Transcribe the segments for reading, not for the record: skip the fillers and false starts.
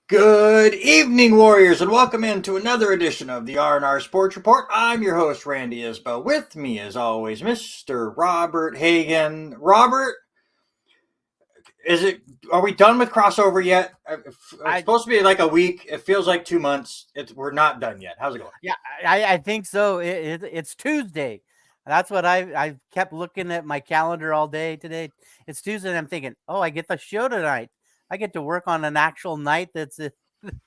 Good evening, Warriors, and welcome into another edition of the R&R Sports Report. I'm your host, Randy Isbell. With me, as always, Mr. Robert Hagan. Robert, are we done with crossover yet? It's supposed to be like a week. It feels like 2 months. We're not done yet. How's it going? Yeah, I think so. It's Tuesday. That's what I kept looking at my calendar all day today. It's Tuesday, and I'm thinking, oh, I get the show tonight. I get to work on an actual night it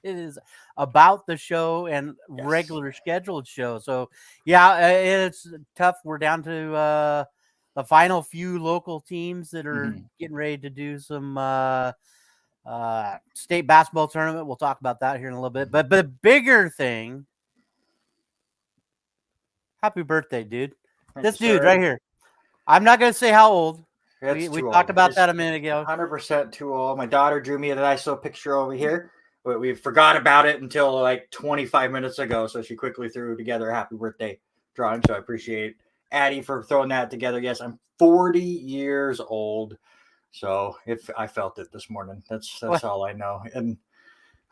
is about the show and regular scheduled show. So, yeah, it's tough. We're down to the final few local teams that are getting ready to do some state basketball tournament. We'll talk about that here in a little bit. But the bigger thing, happy birthday, dude. This dude right here. I'm not going to say how old. We talked about that a minute ago. 100% too old. My daughter drew me a nice little picture over here. But we forgot about it until like 25 minutes ago. So she quickly threw together a happy birthday drawing. So I appreciate Addie for throwing that together. Yes, I'm 40 years old. So if I felt it this morning, that's all I know. And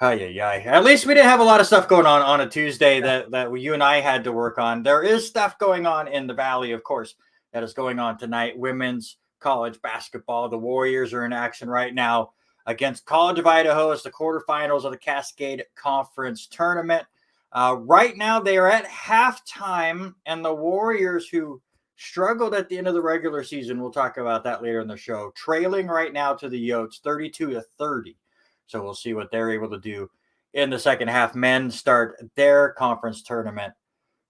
at least we didn't have a lot of stuff going on a Tuesday that you and I had to work on. There is stuff going on in the Valley, of course, that is going on tonight. Women's college basketball. The Warriors are in action right now against College of Idaho as the quarterfinals of the Cascade Conference Tournament. Right now, they are at halftime, and the Warriors, who struggled at the end of the regular season, we'll talk about that later in the show, trailing right now to the Yotes 32-30. So we'll see what they're able to do in the second half. Men start their conference tournament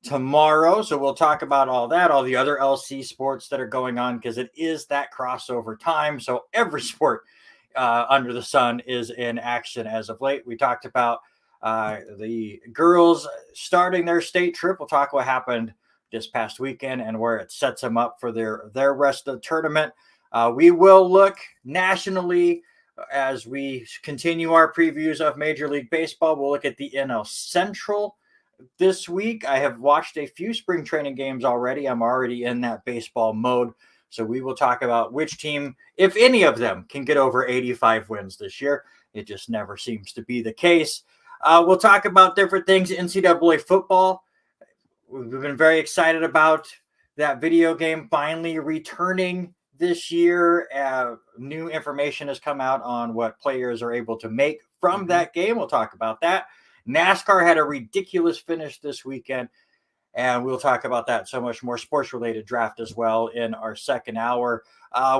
tomorrow. So we'll talk about all that, all the other LC sports that are going on, because it is that crossover time. So every sport under the sun is in action as of late. We talked about the girls starting their state trip. We'll talk what happened this past weekend and where it sets them up for their rest of the tournament. We will look nationally as we continue our previews of Major League Baseball. We'll look at the NL Central this week. I have watched a few spring training games already. I'm already in that baseball mode. So we will talk about which team, if any of them, can get over 85 wins this year. It just never seems to be the case. We'll talk about different things. NCAA football. We've been very excited about that video game finally returning this year. New information has come out on what players are able to make from that game. We'll talk about that. NASCAR had a ridiculous finish this weekend, and we'll talk about that. So much more sports-related draft as well in our second hour.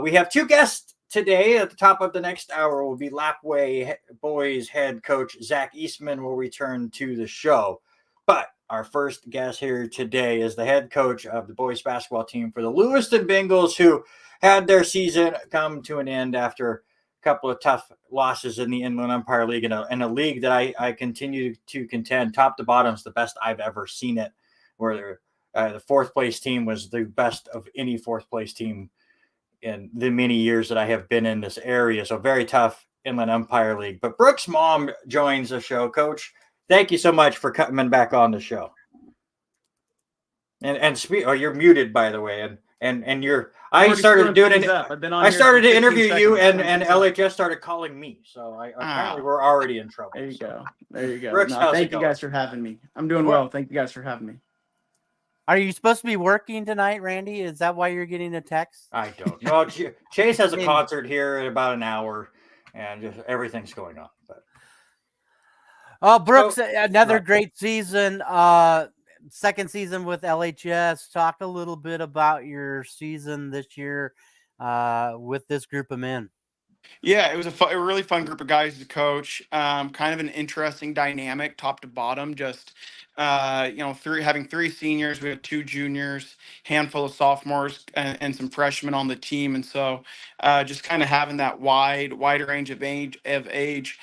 We have two guests today, at the top of the next hour, will be Lapwai boys head coach Zach Eastman will return to the show. But our first guest here today is the head coach of the boys basketball team for the Lewiston Bengals, who had their season come to an end after a couple of tough losses in the Inland Empire League, in a league that I continue to contend top to bottom is the best I've ever seen it, where the fourth place team was the best of any fourth place team in the many years that I have been in this area. So very tough Inland Empire League. But Brooks Malm joins the show. Coach, thank you so much for coming back on the show. You're muted, by the way, and you're. I started doing it. I started to interview you, and LHS started calling me. So apparently we're already in trouble. There you go. There you go. Brooks, thank you guys for having me. I'm doing well. Thank you guys for having me. Are you supposed to be working tonight, Randy? Is that why you're getting a text? I don't know. Chase has a concert here in about an hour, and just everything's going on. But Brooks, another great season. Second season with LHS. Talk a little bit about your season this year with this group of men. Yeah, it was a really fun group of guys to coach. Kind of an interesting dynamic, top to bottom. Just having three seniors, we had two juniors, handful of sophomores, and some freshmen on the team, and so just kind of having that wider range of age.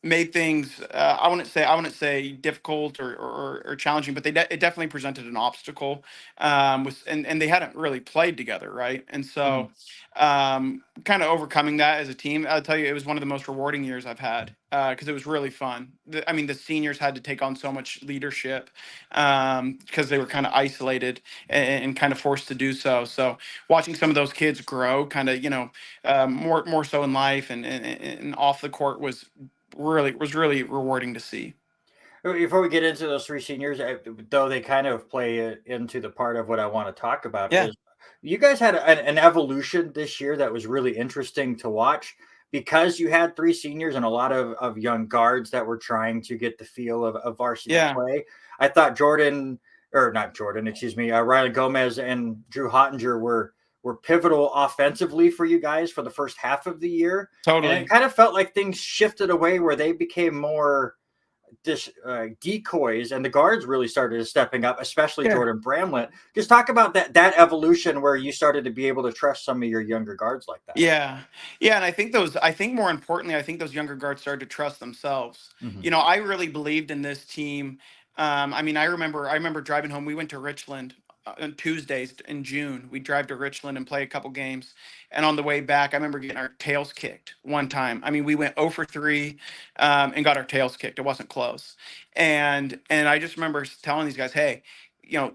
Made things I wouldn't say difficult or challenging, but it definitely presented an obstacle. And they hadn't really played together, right? And so kind of overcoming that as a team, I'll tell you, it was one of the most rewarding years I've had because it was really fun. The seniors had to take on so much leadership because they were kind of isolated and kind of forced to do so. So watching some of those kids grow, kind of more so in life and off the court was really rewarding to see. Before we get into those three seniors, though they kind of play into the part of what I want to talk about, is you guys had an evolution this year that was really interesting to watch because you had three seniors and a lot of young guards that were trying to get the feel of varsity play. I thought Riley Gomez and Drew Hottinger were pivotal offensively for you guys for the first half of the year. Totally. And it kind of felt like things shifted away where they became more decoys, and the guards really started stepping up, especially Jordan Bramlett. Just talk about that evolution where you started to be able to trust some of your younger guards like that. Yeah. And I think more importantly, those younger guards started to trust themselves. Mm-hmm. I really believed in this team. I remember driving home. We went to Richland on Tuesdays in June. We'd drive to Richland and play a couple games. And on the way back, I remember getting our tails kicked one time. We went 0 for 3 and got our tails kicked. It wasn't close. And I just remember telling these guys, hey,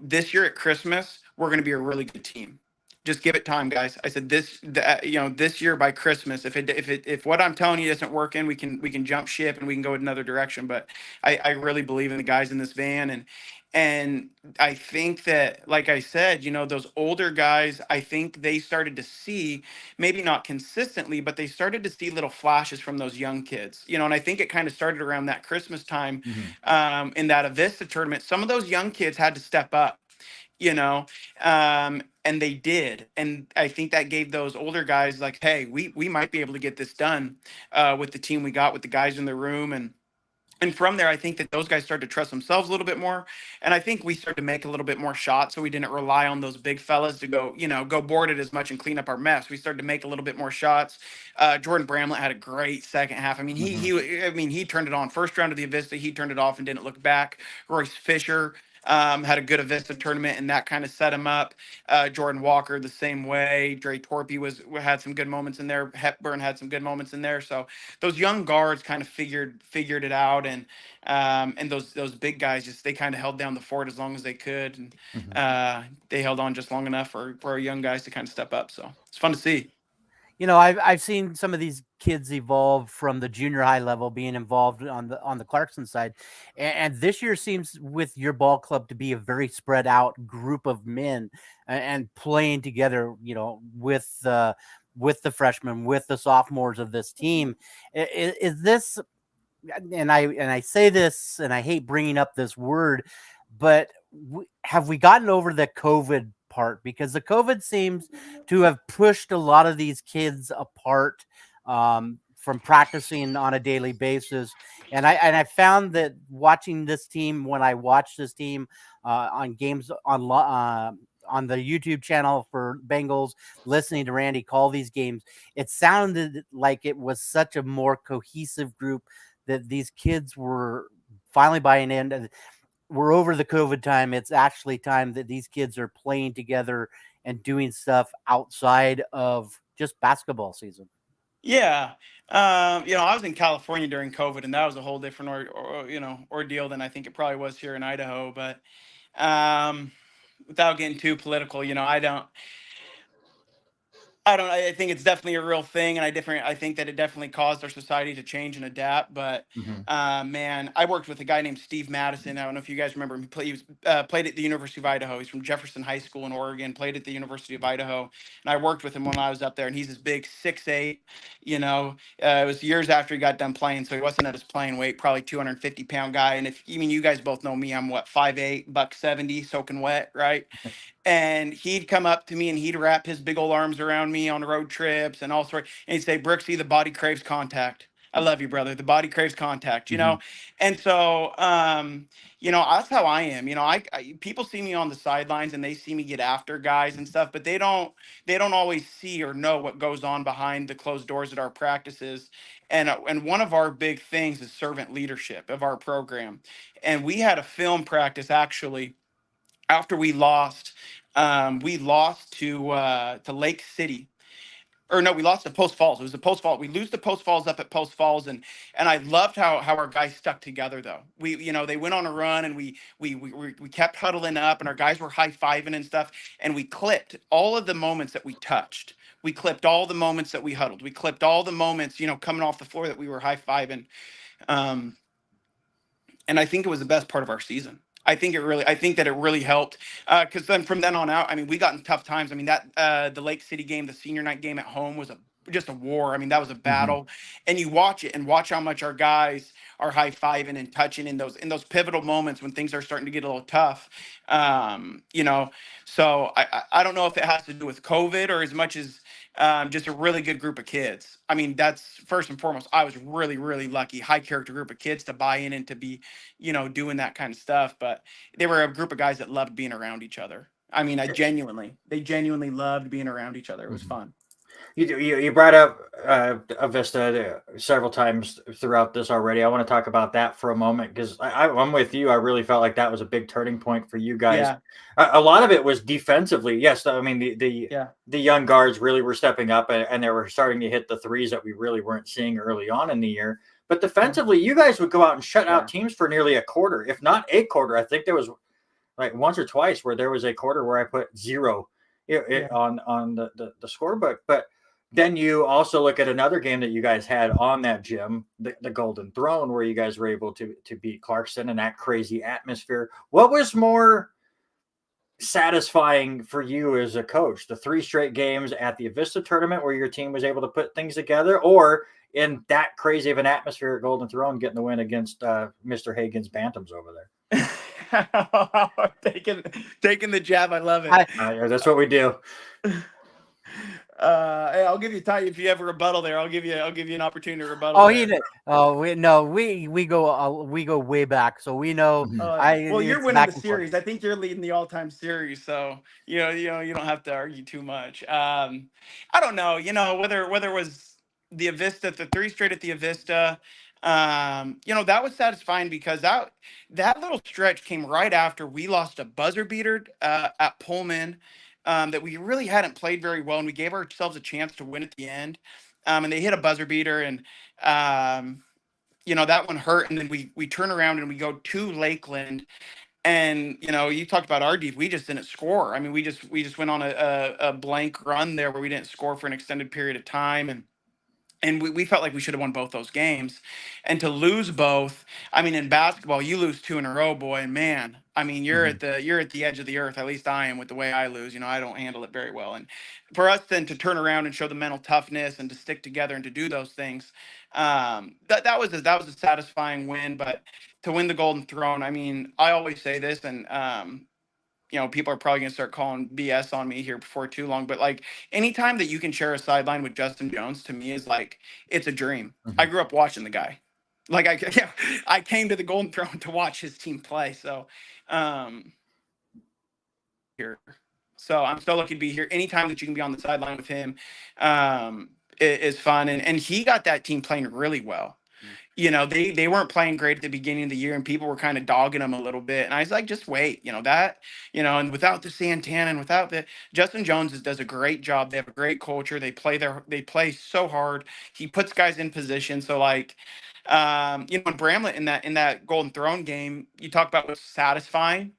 this year at Christmas, we're going to be a really good team. Just give it time, guys. I said this year by Christmas, if what I'm telling you isn't working, we can jump ship and we can go in another direction. But I really believe in the guys in this van, and I think that, like I said, those older guys, I think they started to see, maybe not consistently, but they started to see little flashes from those young kids. And I think it kind of started around that Christmas time, in that Avista tournament. Some of those young kids had to step up. And they did. And I think that gave those older guys like, hey, we might be able to get this done with the team we got, with the guys in the room. And from there, I think that those guys started to trust themselves a little bit more. And I think we started to make a little bit more shots, so we didn't rely on those big fellas to go board it as much and clean up our mess. We started to make a little bit more shots. Jordan Bramlett had a great second half. He turned it on. First round of the Avista, he turned it off and didn't look back. Royce Fisher had a good Avista tournament, and that kind of set him up. Jordan Walker the same way. Dre Torpy had some good moments in there. Hepburn had some good moments in there. So those young guards kind of figured it out, and those big guys they kind of held down the fort as long as they could, and they held on just long enough for our young guys to kind of step up. So it's fun to see. I've seen some of these kids evolve from the junior high level, being involved on the Clarkson side, and this year seems with your ball club to be a very spread out group of men and playing together. With the freshmen, with the sophomores of this team. Is this? And I say this, and I hate bringing up this word, but have we gotten over the COVID apart, because the COVID seems to have pushed a lot of these kids apart from practicing on a daily basis. And I found that watching this team, when I watched this team on games on the YouTube channel for Bengals, listening to Randy call these games, it sounded like it was such a more cohesive group, that these kids were finally buying in. We're over the COVID time. It's actually time that these kids are playing together and doing stuff outside of just basketball season. Yeah. I was in California during COVID, and that was a whole different ordeal than I think it probably was here in Idaho. But without getting too political, I think it's definitely a real thing, and I think that it definitely caused our society to change and adapt. But Mm-hmm. man, I worked with a guy named Steve Madison. I don't know if you guys remember him. Played at the University of Idaho. He's from Jefferson High School in Oregon. Played at the University of Idaho, and I worked with him when I was up there. And he's this big 6'8". It was years after he got done playing, so he wasn't at his playing weight. Probably 250-pound guy. And you guys both know me. I'm what, 5'8", $170, soaking wet, right? And he'd come up to me and he'd wrap his big old arms around me on road trips and all sorts. And he'd say, "Brooksy, the body craves contact. I love you, brother. The body craves contact," Mm-hmm. And so, that's how I am. People see me on the sidelines and they see me get after guys and stuff, but they don't always see or know what goes on behind the closed doors at our practices. And one of our big things is servant leadership of our program. And we had a film practice actually after we lost to Lake City. Or no, we lost to Post Falls. It was the Post Falls. We lose to Post Falls up at Post Falls, and I loved how our guys stuck together though. They went on a run, and we kept huddling up, and our guys were high fiving and stuff, and we clipped all of the moments that we touched. We clipped all the moments that we huddled. We clipped all the moments, coming off the floor that we were high fiving. Um, and I think it was the best part of our season. I think that it really helped, because then from then on out, I mean, we got in tough times. I mean, that the Lake City game, the senior night game at home was just a war. I mean, that was a battle, and you watch it and watch how much our guys are high fiving and touching in those pivotal moments when things are starting to get a little tough. So I don't know if it has to do with COVID or as much as just a really good group of kids. I mean, that's first and foremost. I was really, really lucky, high character group of kids to buy in and to be, doing that kind of stuff. But they were a group of guys that loved being around each other. I mean, they genuinely loved being around each other. It was fun. You brought up Avista several times throughout this already. I want to talk about that for a moment, because I'm with you. I really felt like that was a big turning point for you guys. Yeah. A lot of it was defensively. Yes, I mean the young guards really were stepping up, and they were starting to hit the threes that we really weren't seeing early on in the year. But defensively, you guys would go out and shut out teams for nearly a quarter, if not a quarter. I think there was like once or twice where there was a quarter where I put 0 on the scorebook. But then you also look at another game that you guys had on that gym, the Golden Throne, where you guys were able to beat Clarkson in that crazy atmosphere. What was more satisfying for you as a coach, the 3 straight games at the Avista tournament where your team was able to put things together, or in that crazy of an atmosphere at Golden Throne getting the win against Mr. Hagen's Bantams over there? taking the jab. I love it. That's what we do. Hey, I'll give you time if you have a rebuttal there. I'll give you an opportunity to rebuttal. Oh, he did. Oh, we go way back, so we know. Well, you're winning the series. I think you're leading the all-time series, so you don't have to argue too much. I don't know. Whether it was the Avista, the 3 straight at the Avista. That was satisfying because that little stretch came right after we lost a buzzer beater at Pullman. That we really hadn't played very well, and we gave ourselves a chance to win at the end. And they hit a buzzer beater, and that one hurt. And then we turn around and we go to Lakeland, and you talked about our deep. We just didn't score. I mean, we just went on a blank run there where we didn't score for an extended period of time, and we felt like we should have won both those games. And to lose both, I mean, in basketball, you lose 2 in a row, boy, man. I mean, you're at the edge of the earth. At least I am with the way I lose. I don't handle it very well. And for us then to turn around and show the mental toughness and to stick together and to do those things, that was a satisfying win. But to win the Golden Throne, I mean, I always say this, and people are probably going to start calling BS on me here before too long, but like anytime that you can share a sideline with Justin Jones, to me is like, it's a dream. Mhm. I grew up watching the guy. Like I came to the Golden Throne to watch his team play. So, here. So I'm so lucky to be here. Anytime that you can be on the sideline with him, is fun. And he got that team playing really well. They weren't playing great at the beginning of the year, and people were kind of dogging them a little bit. And I was like, just wait, and without the Santana and without the Justin Jones does a great job. They have a great culture. They play so hard. He puts guys in position. So like, when Bramlett in that Golden Throne game, you talk about what's satisfying.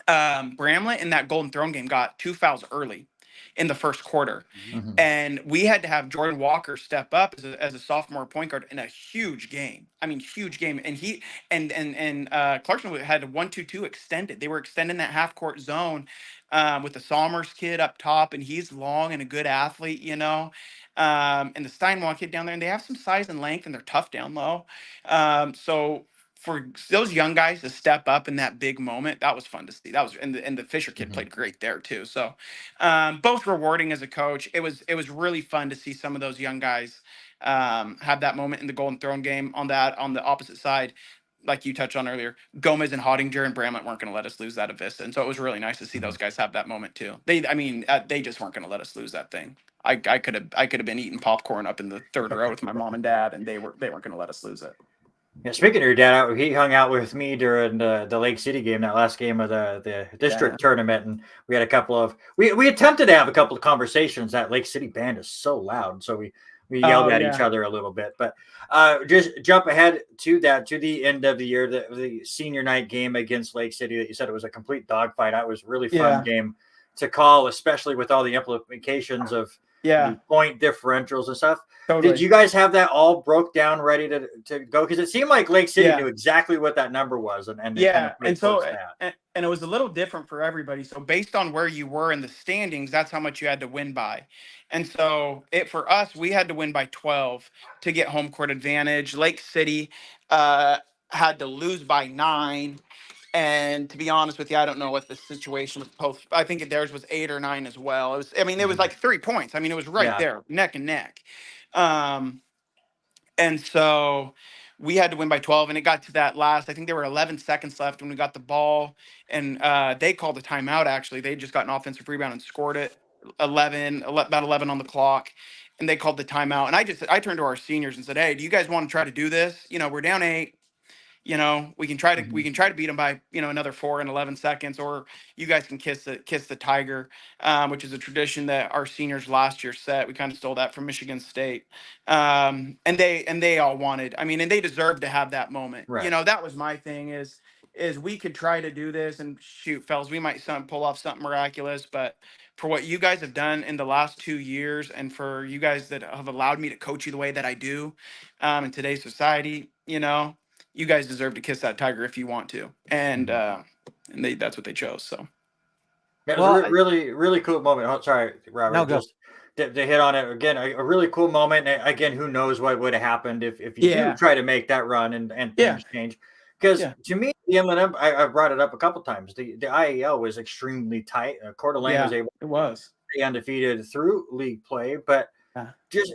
Bramlett in that Golden Throne game got 2 fouls early in the first quarter. Mhm. And we had to have Jordan Walker step up as a sophomore point guard in a huge game. I mean, huge game. And he and Clarkson had a 1-2-2 extended. They were extending that half court zone with the Somers kid up top, and he's long and a good athlete, and the Steinwall kid down there, and they have some size and length, and they're tough down low. So for those young guys to step up in that big moment, that was fun to see. That was and the Fisher kid Mhm. played great there too. So both rewarding as a coach. It was really fun to see some of those young guys have that moment in the Golden Throne game. On the opposite side, like you touched on earlier, Gomez and Hottinger and Bramlett weren't going to let us lose that at Vista, and so it was really nice to see those guys have that moment too. They just weren't going to let us lose that thing. I could have been eating popcorn up in the third row with my mom and dad, and they weren't going to let us lose it. Yeah, speaking of your dad, he hung out with me during the Lake City game, that last game of the district tournament, and we had a couple of we attempted to have a couple of conversations. That Lake City band is so loud, so we yelled at each other a little bit. But just jump ahead to the end of the year, the senior night game against Lake City that you said it was a complete dogfight. That was a really fun game to call, especially with all the implications of the point differentials and stuff. Totally. Did you guys have that all broke down, ready to go? Because it seemed like Lake City knew exactly what that number was, and they kind of played towards that. And it was a little different for everybody. So based on where you were in the standings, that's how much you had to win by. And so for us, we had to win by 12 to get home court advantage. Lake City had to lose by 9. And to be honest with you, I don't know what the situation was. Both, I think theirs was 8 or 9 as well. It was like 3 points. It was right there, neck and neck. And so we had to win by 12, and it got to that last. I think there were 11 seconds left when we got the ball, and they called the timeout. Actually, they just got an offensive rebound and scored it. About 11 on the clock, and they called the timeout. And I turned to our seniors and said, "Hey, do you guys want to try to do this? We're down 8. We can try to beat them by another 4 and 11 seconds, or you guys can kiss the tiger, which is a tradition that our seniors last year set. We kind of stole that from Michigan State, and they all wanted. And they deserved to have that moment. Right. That was my thing is we could try to do this, and shoot, fellas, we might pull off something miraculous, but for what you guys have done in the last 2 years, and for you guys that have allowed me to coach you the way that I do, in today's society, you guys deserve to kiss that tiger if you want to. And that's what they chose. So yeah, it was a really, really cool moment. Oh, sorry, Robert. No, go. Just to hit on it again, a really cool moment. And again, who knows what would have happened if you do try to make that run and things change. Because to me, the M&M, I brought it up a couple times. The IEL was extremely tight. Coeur d'Alene was able to stay undefeated through league play. But just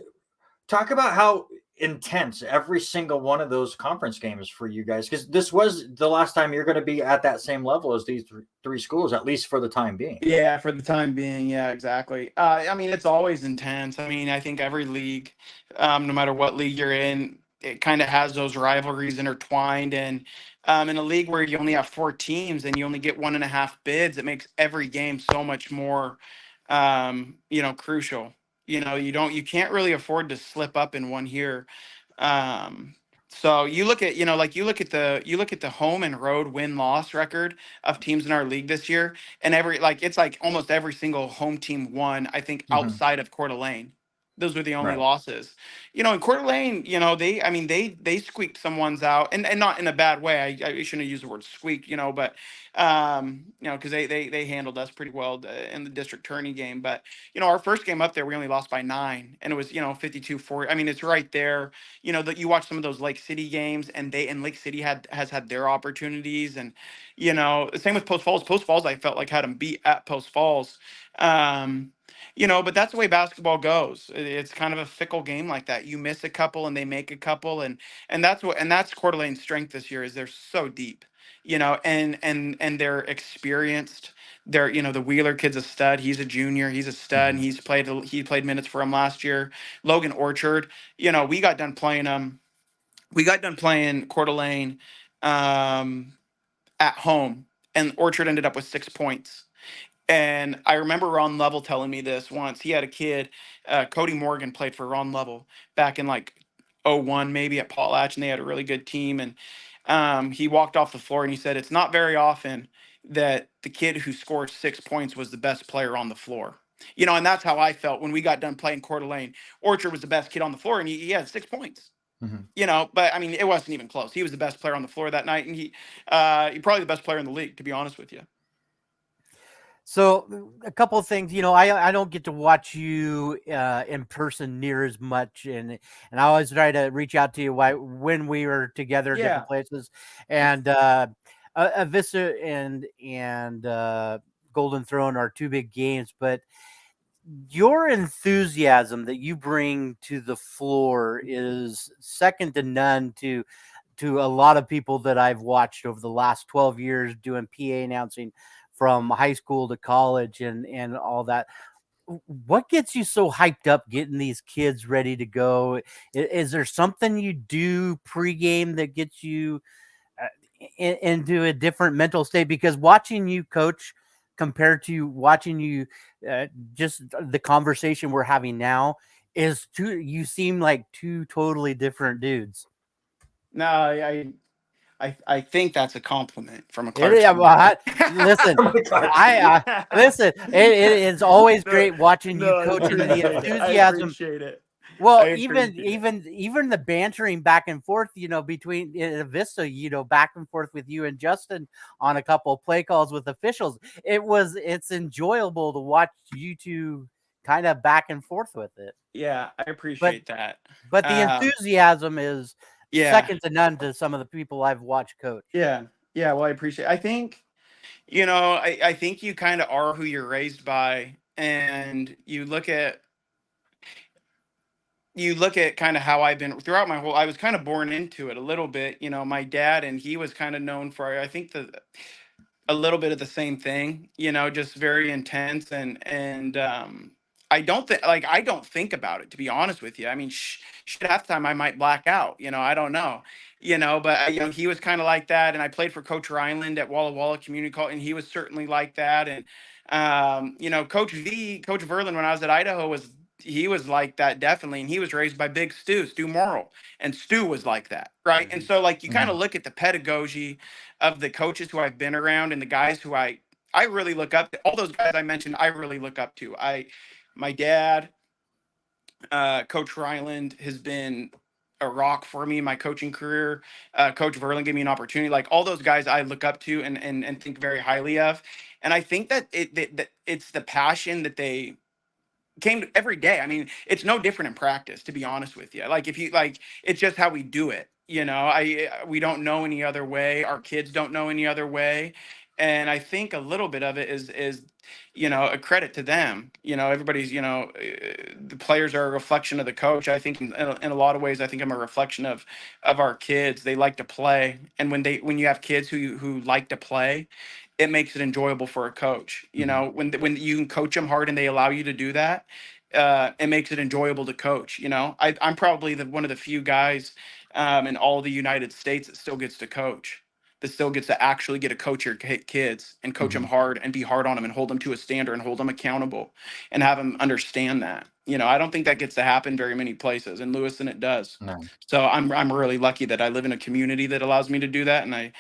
talk about how intense every single one of those conference games for you guys, because this was the last time you're going to be at that same level as these three schools, at least for the time being. Yeah, for the time being. Yeah, exactly. It's always intense. I think every league, no matter what league you're in, it kind of has those rivalries intertwined. And in a league where you only have 4 teams and you only get 1.5 bids, it makes every game so much more, crucial. You can't really afford to slip up in one here. So you look at, you look at the home and road win-loss record of teams in our league this year, and it's like almost every single home team won, I think, outside of Coeur d'Alene. Those were the only Right. losses. In Coeur d'Alene, they squeaked some ones out, and not in a bad way. I shouldn't have used the word squeak, but because they handled us pretty well in the district tourney game. But our first game up there, we only lost by 9, and it was 52-40. I mean, it's right there. That you watch some of those Lake City games, and Lake City has had their opportunities, and same with Post Falls. Post Falls, I felt like had them beat at Post Falls. But that's the way basketball goes. It's kind of a fickle game like that. You miss a couple and they make a couple, and that's Coeur d'Alene's strength this year is they're so deep, and they're experienced. They're the Wheeler kid's a stud. He's a junior. He's a stud, and he played minutes for him last year. Logan Orchard, we got done playing him. We got done playing Coeur d'Alene at home, and Orchard ended up with 6 points. And I remember Ron Level telling me this once. He had a kid, Cody Morgan played for Ron Level back in like '01 maybe at Potlatch, and they had a really good team. And he walked off the floor and he said, it's not very often that the kid who scored 6 points was the best player on the floor. And that's how I felt when we got done playing Coeur d'Alene. Orchard was the best kid on the floor, and he had 6 points. But I mean, it wasn't even close. He was the best player on the floor that night, and he probably the best player in the league, to be honest with you. So a couple of things, I don't get to watch you in person near as much, and I always try to reach out to you when we were together at different places, and Avista and Golden Throne are 2 big games, but your enthusiasm that you bring to the floor is second to none to a lot of people that I've watched over the last 12 years doing PA announcing from high school to college and all that. What gets you so hyped up getting these kids ready to go? Is there something you do pregame that gets you into a different mental state? Because watching you coach compared to watching you, just the conversation we're having now you seem like 2 totally different dudes. No, I think that's a compliment from a Clark. Listen, listen. It is always great watching you coaching the enthusiasm. I appreciate it. Well, even the bantering back and forth, between Vista, back and forth with you and Justin on a couple of play calls with officials. It's enjoyable to watch you two kind of back and forth with it. Yeah, I appreciate that. But the enthusiasm is second to none to some of the people I've watched coach. Yeah. Well, I appreciate it. I think, I think you kind of are who you're raised by, and you look at kind of how I've been throughout I was kind of born into it a little bit. My dad, and he was kind of known for, I think, a little bit of the same thing, just very intense. And I don't think about it, to be honest with you. I mean, shit, half the time I might black out, I don't know, but he was kind of like that. And I played for Coach Rhineland at Walla Walla Community College, and he was certainly like that. And, Coach Verlin, when I was at Idaho, he was like that, definitely. And he was raised by Big Stu Morrill, and Stu was like that. Right. And so you kind of look at the pedagogy of the coaches who I've been around, and the guys who I really look up to. All those guys I mentioned, I really look up to. My dad, Coach Ryland, has been a rock for me in my coaching career. Coach Verlin gave me an opportunity. Like, all those guys I look up to and think very highly of. And I think that it's the passion that they came to every day. I mean, it's no different in practice, to be honest with you. It's just how we do it. We don't know any other way. Our kids don't know any other way. And I think a little bit of it is a credit to them. Everybody's, the players are a reflection of the coach. I think in a lot of ways, I think I'm a reflection of our kids. They like to play. And when you have kids who like to play, it makes it enjoyable for a coach. When you can coach them hard and they allow you to do that, it makes it enjoyable to coach. I'm probably one of the few guys in all the United States that still gets to coach, that still gets to actually get to coach your kids and coach them hard and be hard on them and hold them to a standard and hold them accountable and have them understand that. I don't think that gets to happen very many places. In Lewiston, it does. No. So I'm really lucky that I live in a community that allows me to do that, and I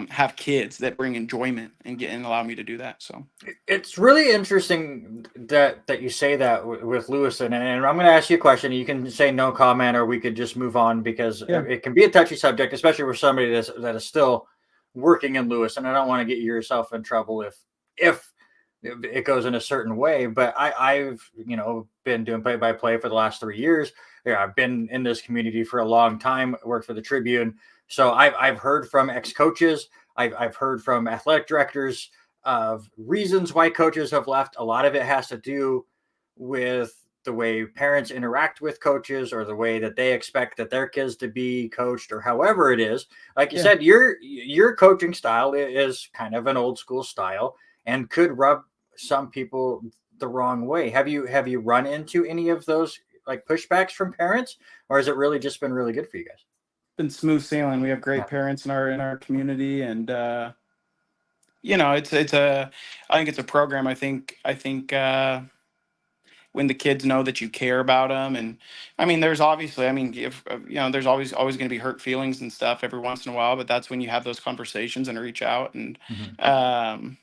have kids that bring enjoyment and allow me to do that. So It's really interesting that you say that with Lewiston, and I'm going to ask you a question. You can say no comment, or we could just move on because yeah, it can be a touchy subject, especially with somebody that is still working in Lewiston. I don't want to get yourself in trouble if it goes in a certain way. But I've been doing play by play for the last 3 years. Yeah, I've been in this community for a long time. Worked for the Tribune, so I've heard from ex coaches. I've heard from athletic directors of reasons why coaches have left. A lot of it has to do with the way parents interact with coaches or the way that they expect that their kids to be coached or however it is. Like you yeah. said, your coaching style is kind of an old school style and could rub some people the wrong way. Have you run into any of those like pushbacks from parents, or has it really just been really good for you guys? Been smooth sailing. We have Yeah. great parents in our community, and it's I think it's a program. I think when the kids know that you care about them. And I mean, there's obviously, I mean, if there's always going to be hurt feelings and stuff every once in a while, but that's when you have those conversations and reach out and Mhm.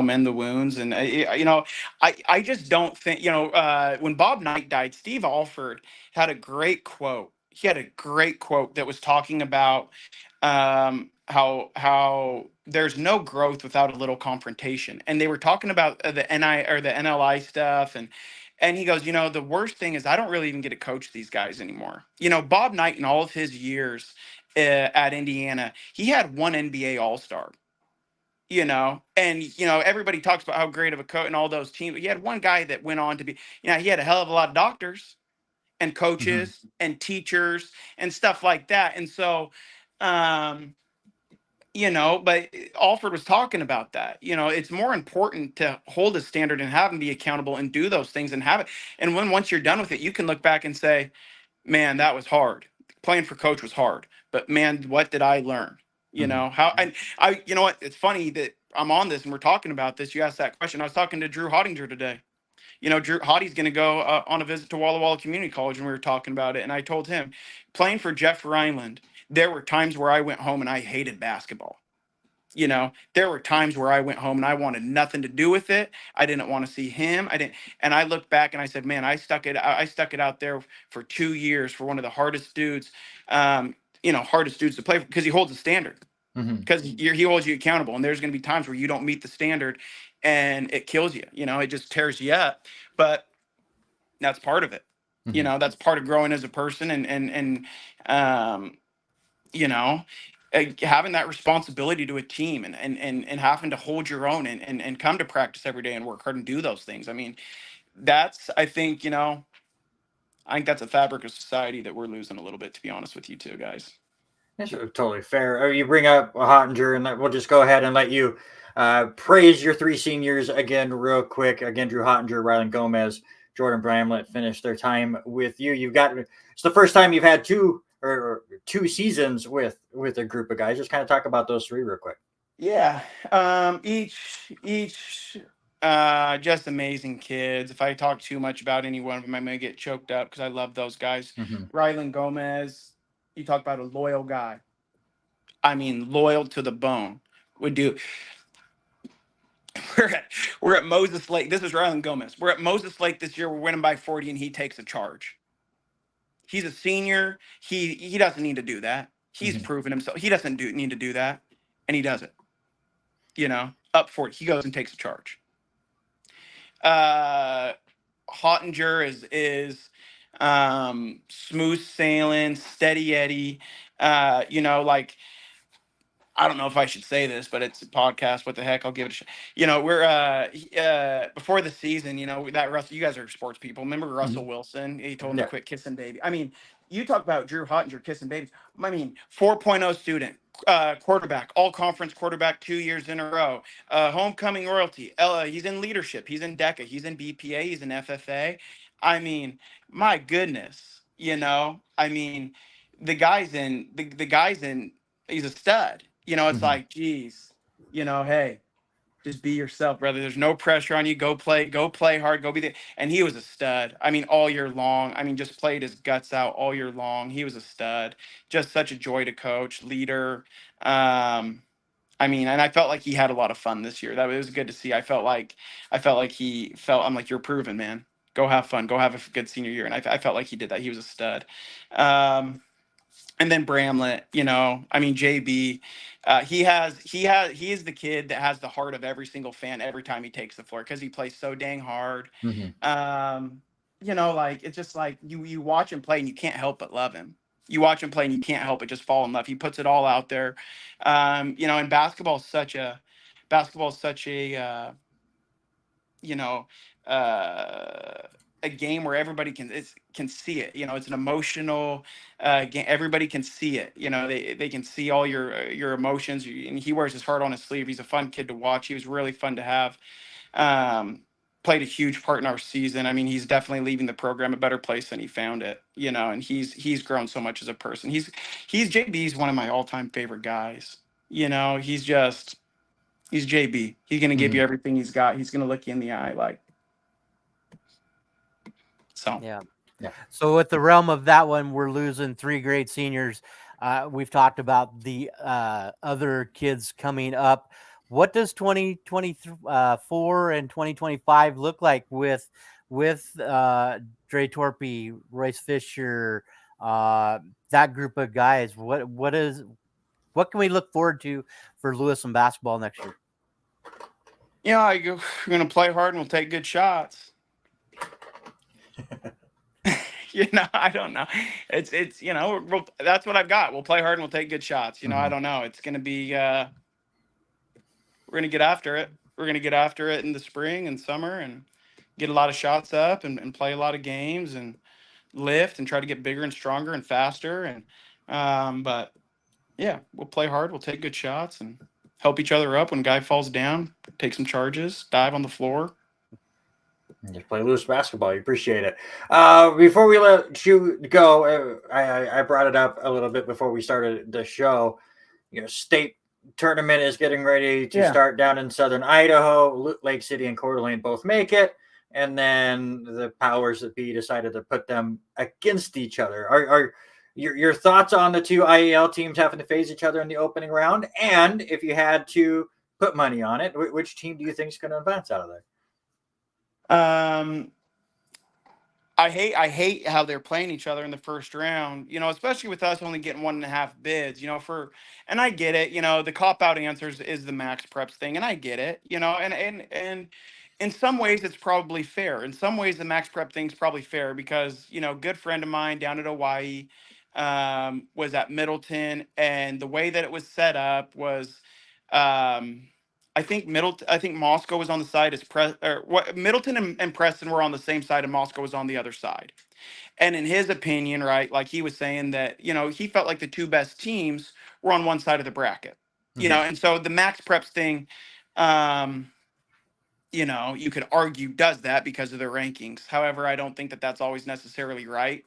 mend the wounds. And I just don't think, when Bob Knight died, Steve Alford had a great quote. He had a great quote that was talking about how there's no growth without a little confrontation. And they were talking about the NLI stuff. And he goes, the worst thing is I don't really even get to coach these guys anymore. Bob Knight in all of his years at Indiana, he had one NBA All-Star. And everybody talks about how great of a coach and all those teams. But he had one guy that went on to be, he had a hell of a lot of doctors and Mhm. coaches and teachers and stuff like that. And so, um, but Alford was talking about that. It's more important to hold a standard and have them be accountable and do those things and have it. And once you're done with it, you can look back and say, man, that was hard. Playing for coach was hard, but man, what did I learn? Mhm. How, and you know what? It's funny that I'm on this and we're talking about this. You asked that question. I was talking to Drew Hottinger today. Drew Hottie's going to go on a visit to Walla Walla Community College, and we were talking about it. And I told him, playing for Jeff Rhineland, there were times where I went home and I hated basketball. There were times where I went home and I wanted nothing to do with it. I didn't want to see him. I didn't. And I looked back and I said, man, I stuck it out there for 2 years for one of the hardest dudes, hardest dudes to play for, because he holds a standard, Mhm. because he holds you accountable. And there's going to be times where you don't meet the standard and it kills you. It just tears you up. But that's part of it. Mhm. That's part of growing as a person, and um, you know having that responsibility to a team, and having to hold your own, and come to practice every day and work hard and do those things. I mean, that's I think that's a fabric of society that we're losing a little bit, to be honest with you too, guys. That's totally fair. You bring up Hottinger, and we'll just go ahead and let you praise your three seniors again, real quick. Again, Drew Hottinger, Rylan Gomez, Jordan Bramlett finished their time with you. It's the first time you've had two seasons with a group of guys. Just kind of talk about those three real quick. Yeah. Each just amazing kids. If I talk too much about any one of them, I may get choked up because I love those guys. Mhm. Rylan Gomez, you talk about a loyal guy. I mean, loyal to the bone. Would do. We're at, we're at Moses Lake. This is Rylan Gomez. We're at Moses Lake this year. We're winning by 40, and he takes a charge. He's a senior. He doesn't need to do that. He's Mhm. proven himself. He doesn't need to do that, and he does it. Up 40, he goes and takes a charge. Uh, Hottinger is smooth sailing, steady Eddie. Like, I don't know if I should say this, but it's a podcast. What the heck? I'll give it a shot. We're before the season, that Russell, you guys are sports people. Remember Russell Mhm. Wilson? He told him to Yeah. quit kissing baby. I mean, you talk about Drew Hottinger kissing babies. I mean, 4.0 student, quarterback, all conference quarterback 2 years in a row, homecoming royalty. He's in leadership. He's in DECA. He's in BPA. He's in FFA. I mean, my goodness, I mean, the guys in, he's a stud. It's Mhm. like, geez, hey, Just be yourself, brother. There's no pressure on you. Go play hard, go be there. And he was a stud. I mean, all year long. I mean, just played his guts out all year long. He was a stud. Just such a joy to coach, leader. I mean, and I felt like he had a lot of fun this year. That was good to see. I felt like I'm like, you're proven, man. Go have fun. Go have a good senior year. And I felt like he did that. He was a stud. And then Bramlett, I mean, JB, he is the kid that has the heart of every single fan every time he takes the floor because he plays so dang hard. Like it's just like you watch him play and you can't help but love him. You watch him play and you can't help but just fall in love. He puts it all out there. And basketball is such a, you know, uh, a game where everybody can see it. It's an emotional game. Everybody can see it. They can see all your emotions. And he wears his heart on his sleeve. He's a fun kid to watch. He was really fun to have. Played a huge part in our season. I mean, he's definitely leaving the program a better place than he found it. And he's grown so much as a person. He's JB's one of my all-time favorite guys. He's JB. He's gonna give you everything he's got. He's gonna look you in the eye, like. So yeah. So with the realm of that one, we're losing 3 great seniors. We've talked about the other kids coming up. What does 2024 and 2025 look like with Dre Torpy, Royce Fisher, that group of guys? What can we look forward to for Lewis and basketball next year? We're gonna play hard and we'll take good shots. I don't know. It's that's what I've got. We'll play hard and we'll take good shots. I don't know. It's gonna be we're gonna get after it. We're gonna get after it in the spring and summer and get a lot of shots up and play a lot of games and lift and try to get bigger and stronger and faster. And but yeah, we'll play hard. We'll take good shots and help each other up when a guy falls down. Take some charges. Dive on the floor. Just play loose basketball. You appreciate it. Before we let you go, I brought it up a little bit before we started the show. State tournament is getting ready to start down in southern Idaho. Lake City and Coeur d'Alene both make it. And then the powers that be decided to put them against each other. Are your thoughts on the two IEL teams having to face each other in the opening round? And if you had to put money on it, which team do you think is going to advance out of there? I hate how they're playing each other in the first round, especially with us only getting 1.5 bids, and I get it, the cop out answers is the max preps thing. And I get it, and in some ways it's probably fair. In some ways the max prep thing's probably fair because, good friend of mine down at Hawaii, was at Middleton, and the way that it was set up was, I think Moscow was on the side as Middleton and Preston were on the same side and Moscow was on the other side. And in his opinion, right, like he was saying that, he felt like the two best teams were on one side of the bracket, and so the max preps thing, you could argue does that because of their rankings. However, I don't think that that's always necessarily right.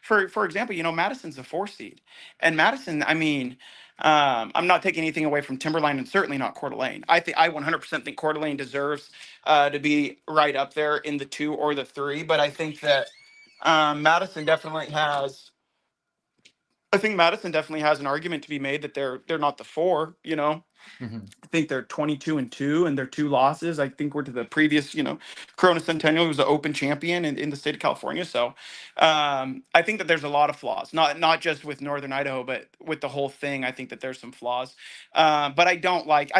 For example, Madison's a 4 seed, and Madison, I mean, I'm not taking anything away from Timberline and certainly not Coeur d'Alene. I 100% think Coeur d'Alene deserves to be right up there in the 2 or the 3, but I think that Madison definitely has. I think Madison definitely has an argument to be made that they're not the 4. I think they're 22-2 and their 2 losses. I think we're to the previous, Corona Centennial, who was the Open champion in the state of California. So I think that there's a lot of flaws, not just with Northern Idaho, but with the whole thing. I think that there's some flaws. But I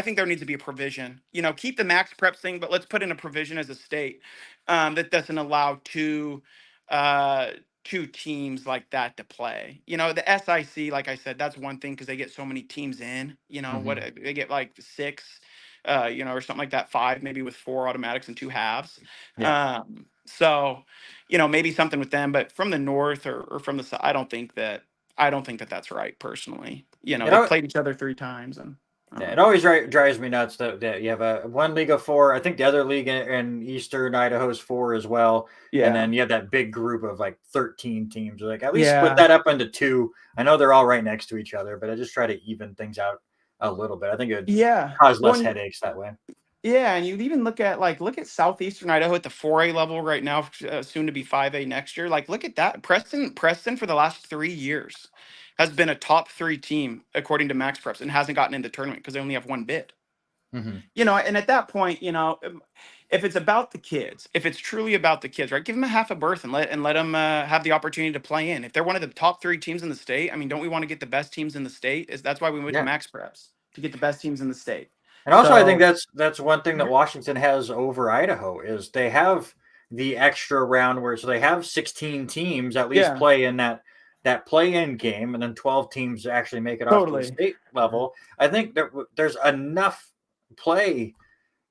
think there needs to be a provision. Keep the max preps thing, but let's put in a provision as a state that doesn't allow two teams like that to play. The SIC, like I said, that's one thing because they get so many teams in. What they get like 6, or something like that, 5 maybe with 4 automatics and 2 halves. Yeah. So, maybe something with them, but from the north or from the south, I don't think that that's right personally. They played each other 3 times and. It always drives me nuts that you have one league of 4. I think the other league in Eastern Idaho is 4 as well. Yeah. And then you have that big group of like 13 teams. Like at least split that up into 2. I know they're all right next to each other, but I just try to even things out a little bit. I think it would cause less headaches that way. Yeah, and you'd even look at Southeastern Idaho at the 4A level right now, soon to be 5A next year. Like, look at that. Preston for the last 3 years has been a top 3 team according to Max Preps and hasn't gotten in the tournament because they only have one bid. Mm-hmm. And at that point, if it's about the kids, if it's truly about the kids, right, give them a half a berth and let them have the opportunity to play in. If they're one of the top 3 teams in the state, I mean, don't we want to get the best teams in the state? That's why we went to Yeah. Max Preps, to get the best teams in the state. And also, I think So that's one thing that Washington has over Idaho is they have the extra round where so they have 16 teams at least yeah, play in that play-in game, and then 12 teams actually make it off to the totally. state level. I think there's enough play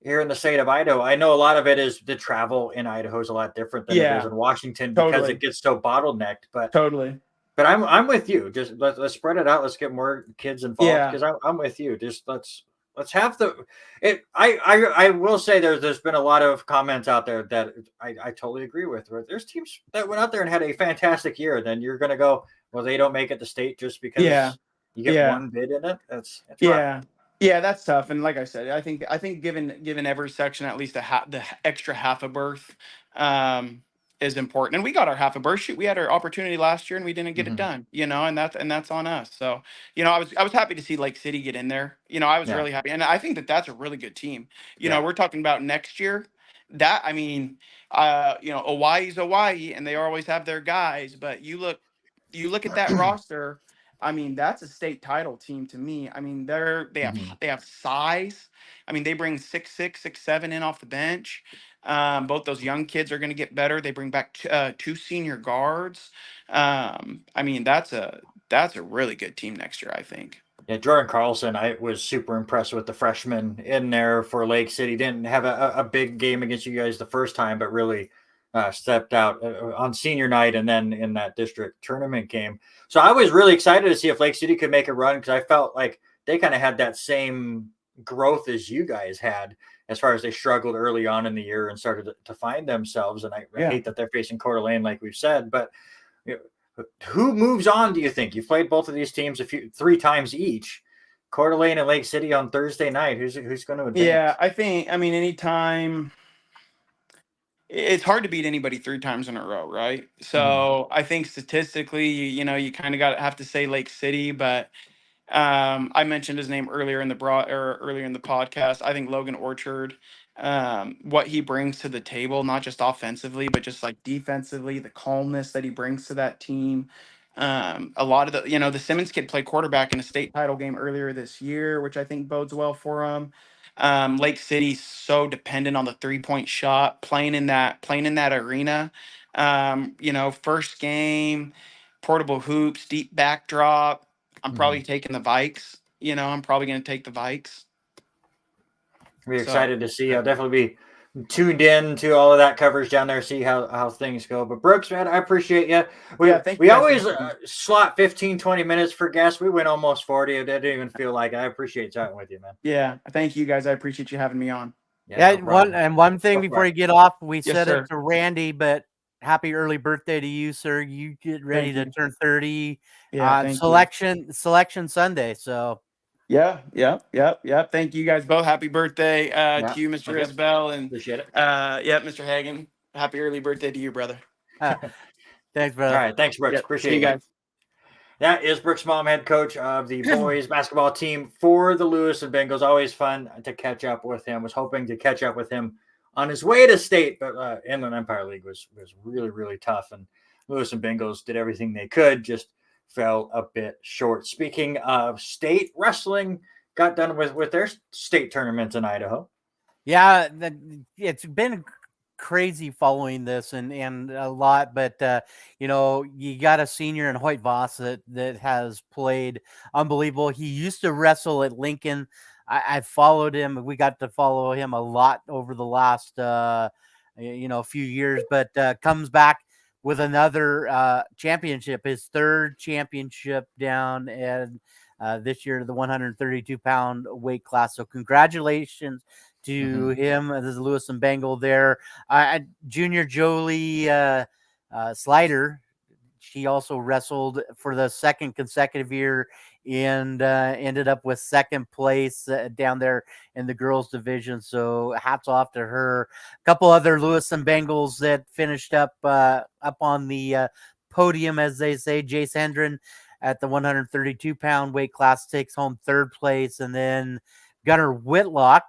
here in the state of Idaho. I know a lot of it is the travel in Idaho is a lot different than it is Yeah, in Washington because totally. it gets so bottlenecked. Totally. But I'm with you. Just let's spread it out. Let's get more kids involved Yeah. because I'm with you. Just let's have the it. I will say there's been a lot of comments out there that I totally agree with. Where there's teams that went out there and had a fantastic year. Then you're gonna go, well, they don't make it to state just because Yeah. you get Yeah. one bid in it. It's rough. Yeah. Yeah, that's tough. And like I said, I think given every section at least the extra half a berth is important. And we got our half a berth. Shoot, we had our opportunity last year and we didn't get it Mhm. done, and that's on us. So, I was happy to see Lake City get in there. I was Yeah. really happy. And I think that's a really good team. Yeah. We're talking about next year. That I mean, Hawaii's Hawaii and they always have their guys, but you look at that roster. I mean, that's a state title team to me. I mean, they have Mhm. they have size. I mean, they bring 6'6", 6'7" in off the bench. Both those young kids are going to get better. They bring back 2 senior guards. I mean, that's a really good team next year, I think. Yeah, Jordan Carlson, I was super impressed with the freshman in there for Lake City. Didn't have a big game against you guys the first time, but really stepped out on senior night and then in that district tournament game. So I was really excited to see if Lake City could make a run because I felt like they kind of had that same growth as you guys had as far as they struggled early on in the year and started to find themselves. And I Yeah. hate that they're facing Coeur d'Alene, like we've said, but you know, who moves on, do you think? You've played both of these teams 3 times each. Coeur d'Alene and Lake City on Thursday night. Who's going to advance? Yeah, I mean, anytime it's hard to beat anybody 3 times in a row, right? So I think statistically, you kind of have to say Lake City, but I mentioned his name earlier in the podcast. I think Logan Orchard, what he brings to the table, not just offensively, but just like defensively, the calmness that he brings to that team. A lot of the Simmons kid played quarterback in a state title game earlier this year, which I think bodes well for him. Lake City's so dependent on the 3-point shot, playing in that arena. First game, portable hoops, deep backdrop. I'm probably taking the Vikes. I'm probably going to take the Vikes. Be So, excited to see. I'll definitely be tuned in to all of that coverage down there, see how things go. But Brooks, man, I appreciate you. thank you We guys for always having me. slot 15, 20 minutes for guests. We went almost 40. It didn't even feel like it. I appreciate chatting with you, man. Yeah, thank you guys. I appreciate you having me on. Yeah, No problem. one thing Go for before it. you get off, we Yes, said sir. it to Randy, but happy early birthday to you, sir. You get ready Thank to you. turn 30 Yeah, on thank you. selection Sunday. So Yeah, yep. Thank you guys both. Happy birthday Yeah. to you, Mr. Okay. Isbell, and Appreciate it. Mr. Hagan. Happy early birthday to you, brother. thanks, All brother. right. Thanks, Brooks. Yep. See Appreciate you you. guys. That is Brooks Malm, head coach of the boys basketball team for the Lewis and Bengals. Always fun to catch up with him. Was hoping to catch up with him on his way to state, but Inland Empire League was really, really tough. And Lewis and Bengals did everything they could, just fell a bit short. Speaking of state, wrestling got done with their state tournaments in Idaho. Yeah, it's been crazy following this and a lot, but you got a senior in Hoyt Voss that has played unbelievable. He used to wrestle at Lincoln. I followed him. We got to follow him a lot over the last few years, but comes back with another championship, his third championship down, and this year the 132-pound weight class. So congratulations to him. This is Lewis and Bengal there. Junior Jolie Slider, she also wrestled for the second consecutive year and ended up with second place down there in the girls division. So hats off to her. A couple other Lewiston Bengals that finished up on the podium, as they say. Jace Hendren at the 132-pound weight class takes home third place, and then Gunnar Whitlock,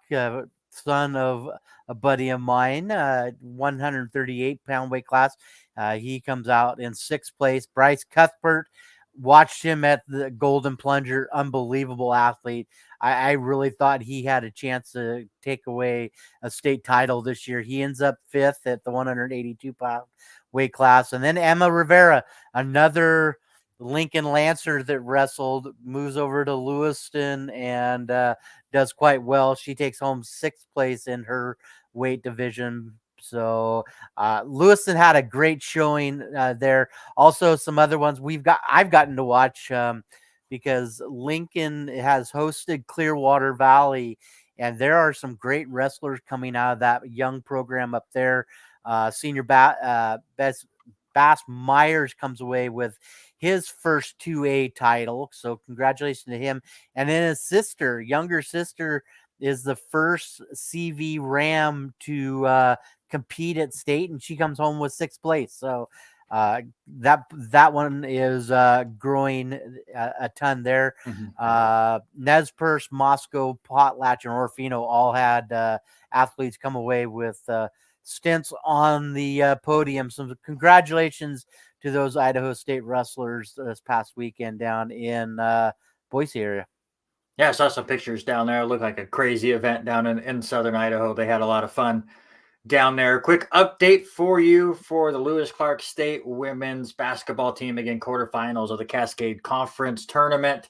son of a buddy of mine, 138-pound weight class. He comes out in sixth place. Bryce Cuthbert, watched him at the Golden Plunger, unbelievable athlete. I really thought he had a chance to take away a state title this year. He ends up fifth at the 182-pound weight class. And then Emma Rivera, another Lincoln Lancer that wrestled, moves over to Lewiston and does quite well. She takes home sixth place in her weight division. So Lewiston had a great showing there. Also, some other ones I've gotten to watch because Lincoln has hosted Clearwater Valley, and there are some great wrestlers coming out of that young program up there. Senior Bass Myers comes away with his first 2A title, so congratulations to him. And then his younger sister, is the first CV Ram to compete at state, and she comes home with sixth place. So that one is growing a ton there. Nez Perce, Moscow, Potlatch, and Orfino all had athletes come away with stints on the podium. So congratulations to those Idaho State wrestlers this past weekend down in Boise area. Yeah, I saw some pictures down there. It looked like a crazy event down in southern Idaho. They had a lot of fun down there. Quick update for you for the Lewis Clark State women's basketball team. Again, quarterfinals of the Cascade Conference Tournament.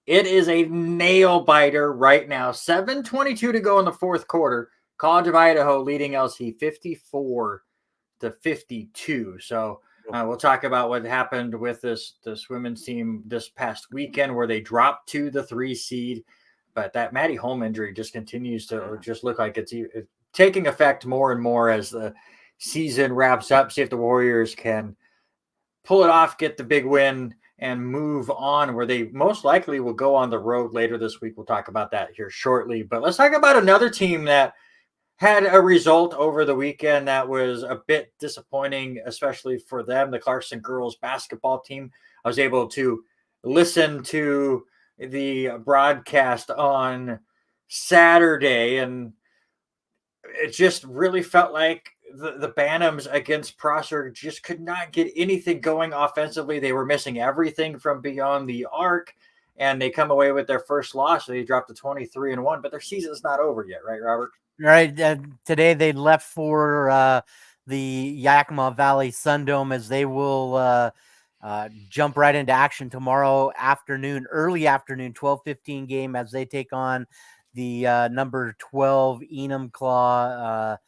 It is a nail biter right now. 7:22 to go in the fourth quarter. College of Idaho leading LC 54-52. So we'll talk about what happened with this women's team this past weekend, where they dropped to the 3 seed. But that Maddie Holm injury just continues to just look like it's taking effect more and more as the season wraps up. See if the Warriors can pull it off, get the big win, and move on, where they most likely will go on the road later this week. We'll talk about that here shortly. But let's talk about another team that had a result over the weekend that was a bit disappointing, especially for them, the Clarkson girls basketball team. I was able to listen to the broadcast on Saturday, and it just really felt like the Bantams against Prosser just could not get anything going offensively. They were missing everything from beyond the arc, and they come away with their first loss. They dropped to 23-1, but their season's not over yet, right, Robert? Right. Today they left for the Yakima Valley Sundome, as they will jump right into action tomorrow afternoon, early afternoon, 12:15 game, as they take on the number 12 Enumclaw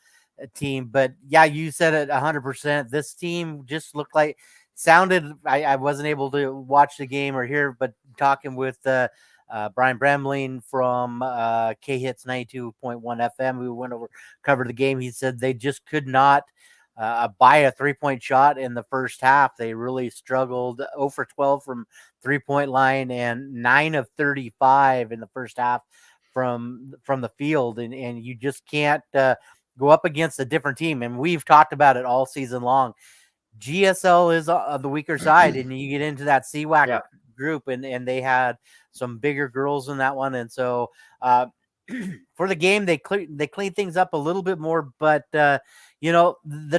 team. But yeah, you said it 100%. This team just looked like I wasn't able to watch the game or hear, but talking with Brian Bramling from K-Hits 92.1 FM, who went over, covered the game. He said they just could not buy a 3-point shot in the first half. They really struggled. 0 for 12 from 3-point line and 9 of 35 in the first half from the field. And you just can't go up against a different team. And we've talked about it all season long. GSL is the weaker side, and you get into that CWAC group, and they had some bigger girls in that one. And so for the game, they clean things up a little bit more. But, the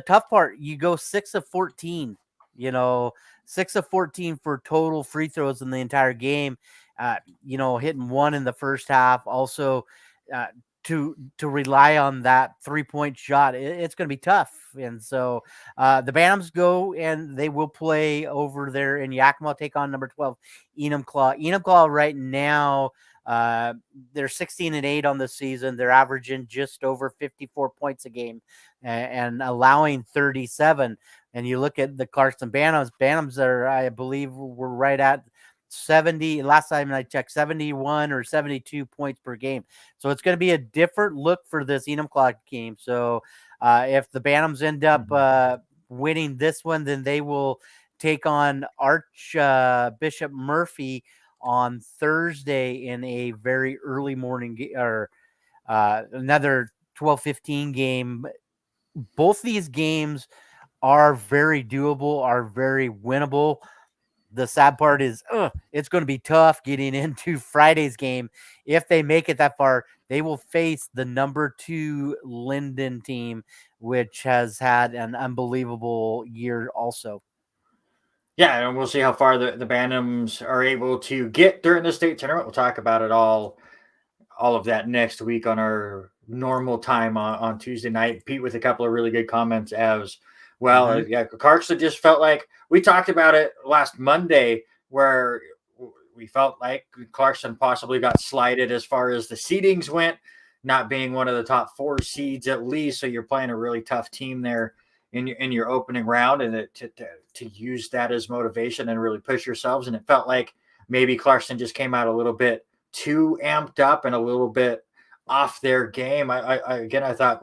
tough part, you go 6 of 14, 6 of 14 for total free throws in the entire game, hitting one in the first half. Also, to rely on that 3-point shot, it's going to be tough. And so the Bantams go, and they will play over there in Yakima, take on number 12 Enumclaw. Enumclaw right now, they're 16-8 on the season. They're averaging just over 54 points a game and allowing 37. And you look at the Clarkson Bantams are, I believe, we're right at 70. Last time I checked, 71 or 72 points per game. So it's going to be a different look for this Enumclaw game. So if the Bantams end up winning this one, then they will take on Archbishop Murphy on Thursday in a very early morning or another 12:15 game. Both these games are very doable, are very winnable. The sad part is, it's going to be tough getting into Friday's game. If they make it that far, they will face the number 2 Linden team, which has had an unbelievable year also. Yeah, and we'll see how far the Bantams are able to get during the state tournament. We'll talk about it all of that next week on our normal time on Tuesday night. Pete with a couple of really good comments as well. Yeah, Clarkson just felt like we talked about it last Monday where we felt like Clarkson possibly got slighted as far as the seedings went, not being one of the top 4 seeds at least. So you're playing a really tough team there in your opening round, and to use that as motivation and really push yourselves. And it felt like maybe Clarkson just came out a little bit too amped up and a little bit off their game. I thought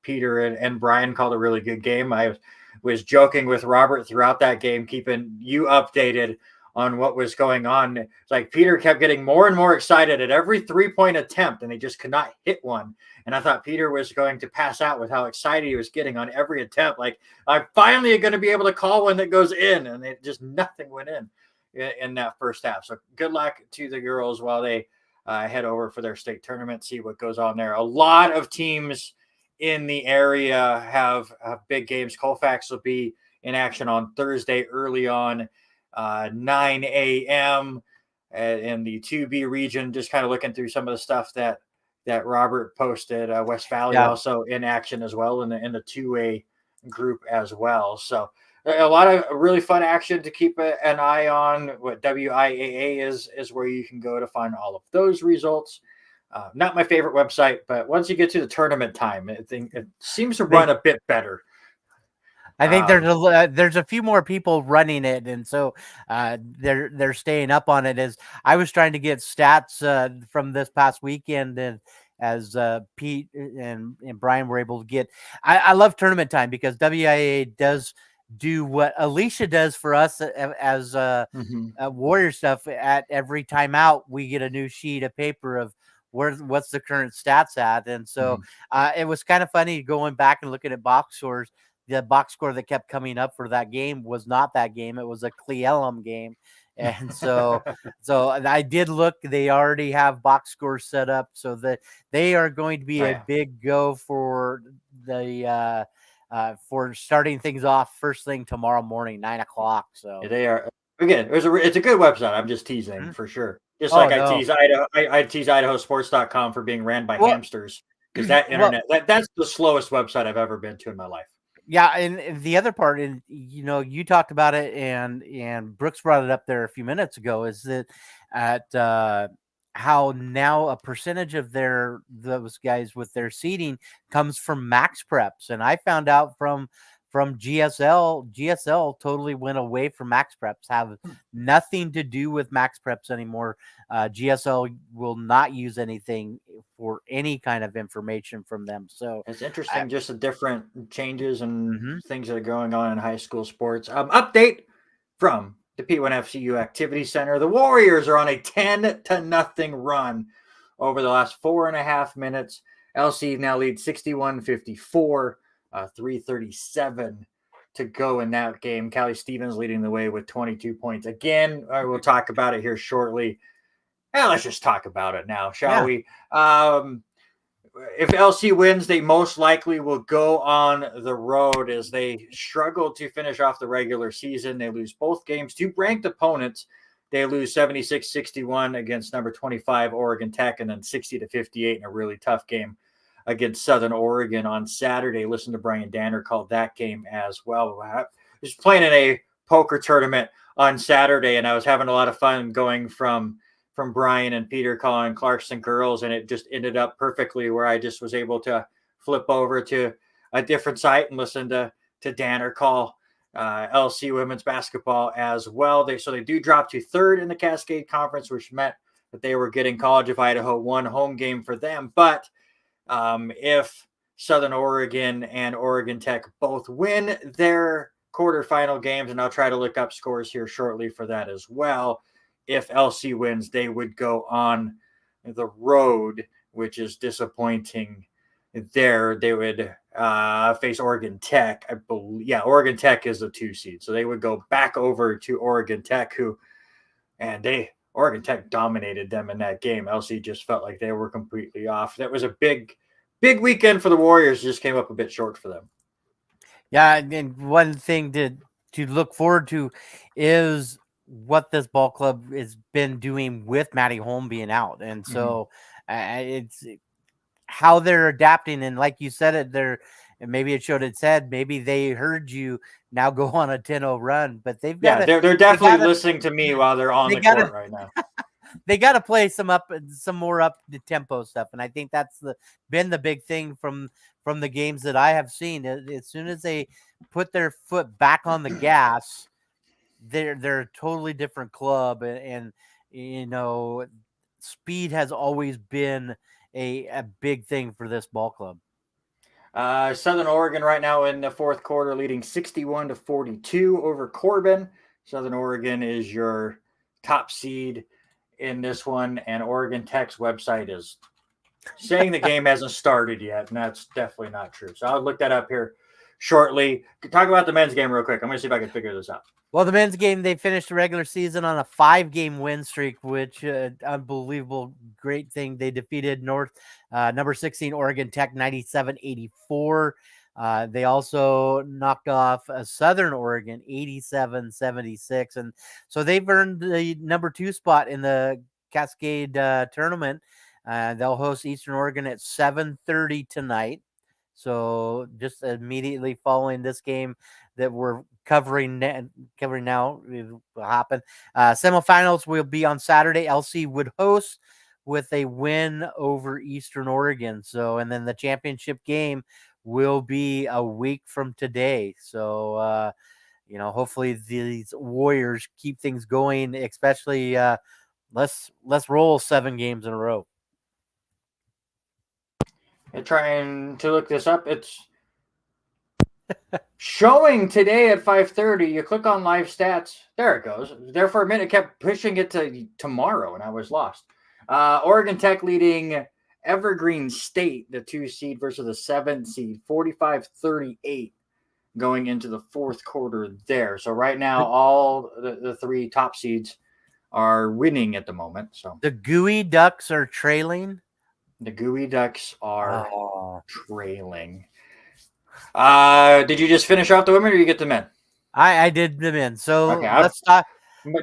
Peter and Brian called a really good game. I was joking with Robert throughout that game, keeping you updated on what was going on. It's like Peter kept getting more and more excited at every 3-point attempt, and they just could not hit one. And I thought Peter was going to pass out with how excited he was getting on every attempt. Like, I'm finally going to be able to call one that goes in, and it just nothing went in that first half. So good luck to the girls while they head over for their state tournament, see what goes on there. A lot of teams in the area have big games. Colfax will be in action on Thursday early on, 9 a.m. in the 2B region. Just kind of looking through some of the stuff that Robert posted. West Valley also in action as well in the 2A group as well. So a lot of really fun action to keep an eye on. What WIAA is where you can go to find all of those results. Not my favorite website, but once you get to the tournament time, it seems to run a bit better. I think there's a few more people running it, and so they're staying up on it. As I was trying to get stats from this past weekend, and as Pete and Brian were able to get, I love tournament time because WIA does do what Alicia does for us as Warrior stuff. At every timeout, we get a new sheet of paper of what's the current stats at, and so it was kind of funny going back and looking at box scores. The box score that kept coming up for that game was not that game. It was a Cle Elum game. And so I did look, they already have box scores set up so that they are going to be a big go for the for starting things off first thing tomorrow morning, 9:00. So they are, again, it's a good website. I'm just teasing for sure. Just like I tease IdahoSports.com for being ran by hamsters, because that internet that's the slowest website I've ever been to in my life. Yeah, and the other part, and you talked about it, and Brooks brought it up there a few minutes ago, is that at how now a percentage of those guys with their seating comes from max preps, and I found out from GSL totally went away from max preps, have nothing to do with max preps anymore. GSL will not use anything for any kind of information from them. So it's interesting, just the different changes and things that are going on in high school sports. Update from the P1FCU Activity Center. The Warriors are on a 10-0 run over the last 4.5 minutes. LC now leads 61-54. 3:37 to go in that game. Callie Stevens leading the way with 22 points. Again, I will talk about it here shortly. Let's just talk about it now, shall we? If LC wins, they most likely will go on the road as they struggle to finish off the regular season. They lose both games to ranked opponents. They lose 76-61 against number 25 Oregon Tech, and then 60-58 in a really tough game against Southern Oregon on Saturday. Listen to Brian Danner called that game as well. I was playing in a poker tournament on Saturday, and I was having a lot of fun going from Brian and Peter calling Clarkson girls, and it just ended up perfectly where I just was able to flip over to a different site and listen to Danner call LC women's basketball as well. They do drop to third in the Cascade Conference, which meant that they were getting College of Idaho one home game for them. But if Southern Oregon and Oregon Tech both win their quarterfinal games, and I'll try to look up scores here shortly for that as well, if LC wins, they would go on the road, which is disappointing there. They would face Oregon Tech. I believe, yeah, Oregon Tech is the 2 seed. So they would go back over to Oregon Tech, Oregon Tech dominated them in that game. LC just felt like they were completely off. That was a big weekend for the Warriors. Just came up a bit short for them. Yeah, and one thing to look forward to is what this ball club has been doing with Matty Holm being out, and so it's how they're adapting. And like you said, and maybe it showed its head. Maybe they heard you now go on a 10-0 run, but they've got they're definitely listening to me while they're on the court right now. They got to play some more up the tempo stuff, and I think that's been the big thing from the games that I have seen. As soon as they put their foot back on the gas, they're a totally different club, and speed has always been a big thing for this ball club. Southern Oregon right now in the fourth quarter, leading 61-42 over Corbin. Southern Oregon is your top seed in this one, and Oregon Tech's website is saying the game hasn't started yet, and that's definitely not true. So I'll look that up here shortly. Talk about the men's game real quick. I'm going to see if I can figure this out. Well, the men's game, they finished the regular season on a 5-game win streak, which unbelievable, great thing. They defeated number 16 Oregon Tech 97-84. They also knocked off Southern Oregon 87-76, and so they've earned the number 2 spot in the Cascade tournament. They'll host Eastern Oregon at 7:30 tonight. So just immediately following this game that we're covering now, will happen. Semifinals will be on Saturday. LC would host with a win over Eastern Oregon. So, and then the championship game will be a week from today. So, hopefully these Warriors keep things going, especially let's roll 7 games in a row. I'm trying to look this up. It's showing today at 5:30. You click on live stats. There it goes. There for a minute, kept pushing it to tomorrow, and I was lost. Oregon Tech leading Evergreen State, the 2 seed versus the 7 seed, 45-38 going into the fourth quarter there. So right now, all the 3 top seeds are winning at the moment. So the Gooey Ducks are trailing. The Gooey Ducks are trailing. Did you just finish off the women, or you get the men? I did the men. So okay, let's talk.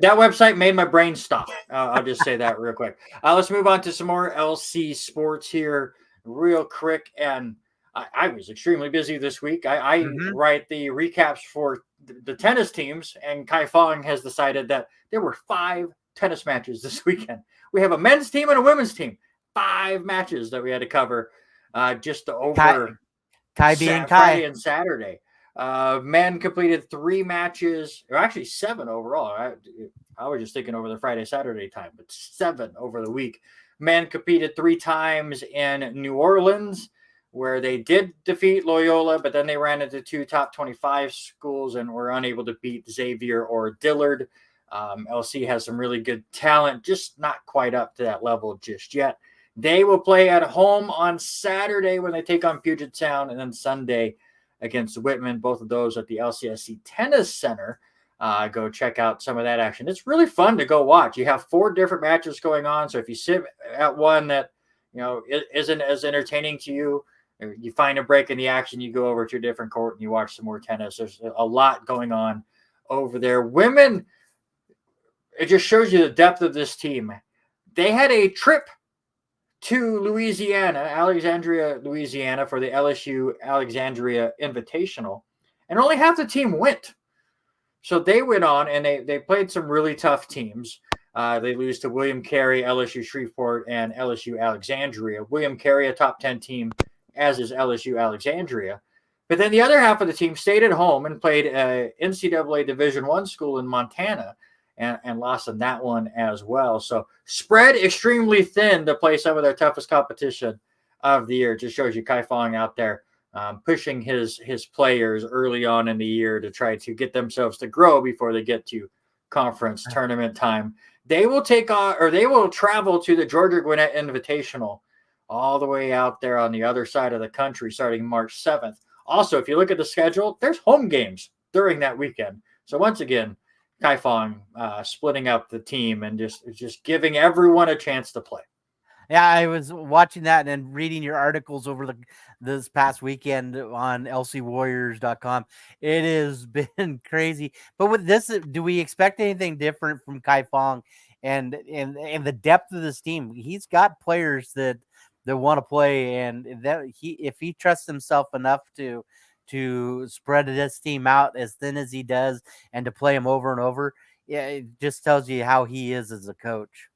That website made my brain stop. I'll just say that real quick. Let's move on to some more LC sports here real quick. And I was extremely busy this week. I write the recaps for the tennis teams, and Kai Fong has decided that there were 5 tennis matches this weekend. We have a men's team and a women's team. 5 matches that we had to cover just over Friday and Saturday. Men completed 3 matches, or actually 7 overall. I was just thinking over the Friday, Saturday time, but 7 over the week. Men competed 3 times in New Orleans, where they did defeat Loyola, but then they ran into 2 top 25 schools and were unable to beat Xavier or Dillard. LC has some really good talent, just not quite up to that level just yet. They will play at home on Saturday when they take on Puget Sound, and then Sunday against Whitman, both of those at the LCSC Tennis Center. Go check out some of that action. It's really fun to go watch. You have 4 different matches going on, so if you sit at one that isn't as entertaining to you, you find a break in the action, you go over to a different court and you watch some more tennis. There's a lot going on over there. Women, it just shows you the depth of this team. They had a trip to Louisiana, Alexandria, Louisiana, for the LSU Alexandria Invitational, and only half the team went. So they went on, and they played some really tough teams. They lose to William Carey, LSU Shreveport, and LSU Alexandria. William Carey, a top 10 team, as is LSU Alexandria. But then the other half of the team stayed at home and played NCAA Division I school in Montana, and lost in that one as well. So spread extremely thin to play some of their toughest competition of the year. Just shows you Kai Fong out there pushing his players early on in the year to try to get themselves to grow before they get to conference tournament time. They will take on, or they will travel to the Georgia Gwinnett Invitational all the way out there on the other side of the country starting March 7th. Also, if you look at the schedule, there's home games during that weekend. So once again, Kaifeng splitting up the team and just giving everyone a chance to play. Yeah, I was watching that and reading your articles over this past weekend on lcwarriors.com. It has been crazy. But with this, do we expect anything different from Kaifeng and the depth of this team? He's got players that want to play, and that if he trusts himself enough to spread this team out as thin as he does and to play him over and over, yeah, it just tells you how he is as a coach.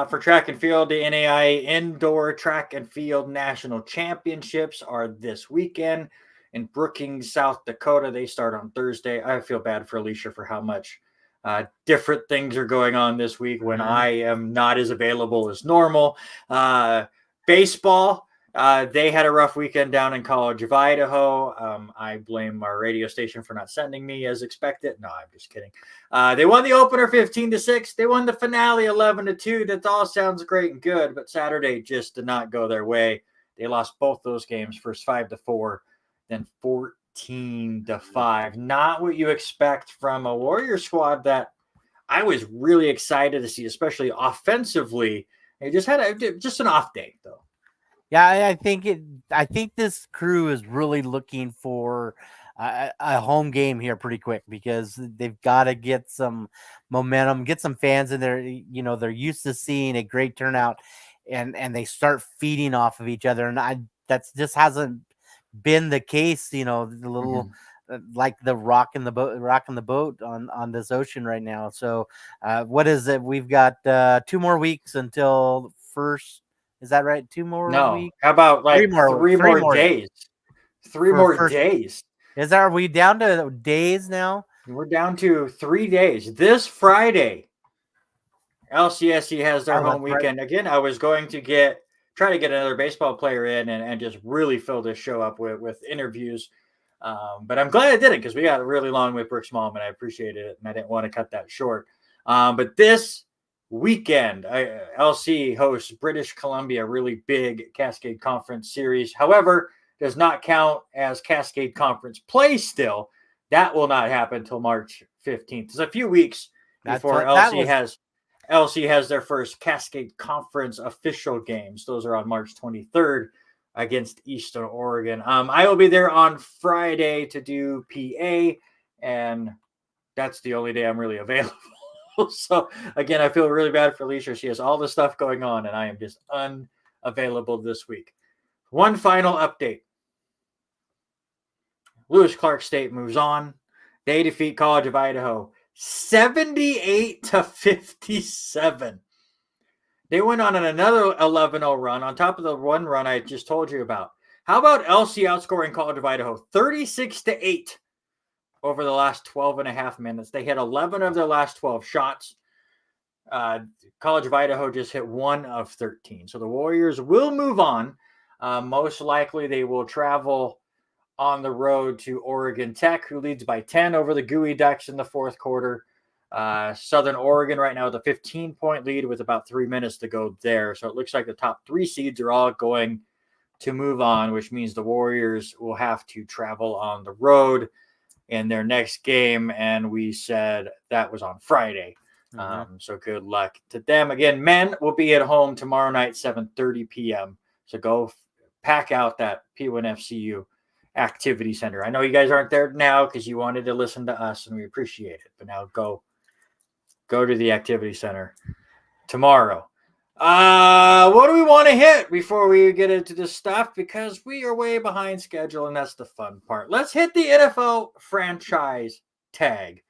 For track and field, the NAI Indoor Track and Field National Championships are this weekend in Brookings, South Dakota. They start on Thursday. I feel bad for Alicia for how much different things are going on this week when I am not as available as normal. Baseball, they had a rough weekend down in College of Idaho. I blame our radio station for not sending me as expected. No, I'm just kidding. They won the opener 15-6. They won the finale 11-2. That all sounds great and good, but Saturday just did not go their way. They lost both those games, first 5-4, then 14-5. Not what you expect from a Warrior squad that I was really excited to see, especially offensively. They just had just an off day, though. Yeah, I think this crew is really looking for a home game here pretty quick because they've got to get some momentum, get some fans in there. You know, they're used to seeing a great turnout, and they start feeding off of each other. And that's just hasn't been the case. You know, the little. Like the rocking the boat on this ocean right now. So, what is it? We've got 2 more weeks until first. Is that right? 2 more weeks? How about like three more days? 3 more days. Are we down to days now? We're down to 3 days. This Friday, LCSC has their home weekend. Right. Again, I was going to try to get another baseball player in and just really fill this show up with interviews. But I'm glad I didn't because we got really long with Brooks Malm and I appreciated it. And I didn't want to cut that short. But this weekend, LC hosts British Columbia, really big Cascade Conference series. However, does not count as Cascade Conference play still. That will not happen until March 15th. It's a few weeks before LC has their first Cascade Conference official games. Those are on March 23rd against Eastern Oregon. I will be there on Friday to do PA, and that's the only day I'm really available. So, again, I feel really bad for Alicia. She has all this stuff going on, and I am just unavailable this week. One final update. Lewis Clark State moves on. They defeat College of Idaho 78-57. They went on another 11-0 run on top of the one run I just told you about. How about LC outscoring College of Idaho 36-8 over the last 12 and a half minutes? They hit 11 of their last 12 shots. College of Idaho just hit 1 of 13. So the Warriors will move on. Most likely they will travel on the road to Oregon Tech, who leads by 10 over the Gooey Ducks in the fourth quarter. Southern Oregon right now with a 15-point lead with about 3 minutes to go there. So it looks like the top 3 seeds are all going to move on, which means the Warriors will have to travel on the road in their next game. And we said that was on Friday. So good luck to them. Again, men will be at home tomorrow night, 7:30 p.m. So go pack out that P1FCU Activity Center. I know you guys aren't there now because you wanted to listen to us and we appreciate it. But now go to the Activity Center tomorrow. What do we want to hit before we get into this stuff? Because we are way behind schedule and that's the fun part. Let's hit the NFL franchise tag,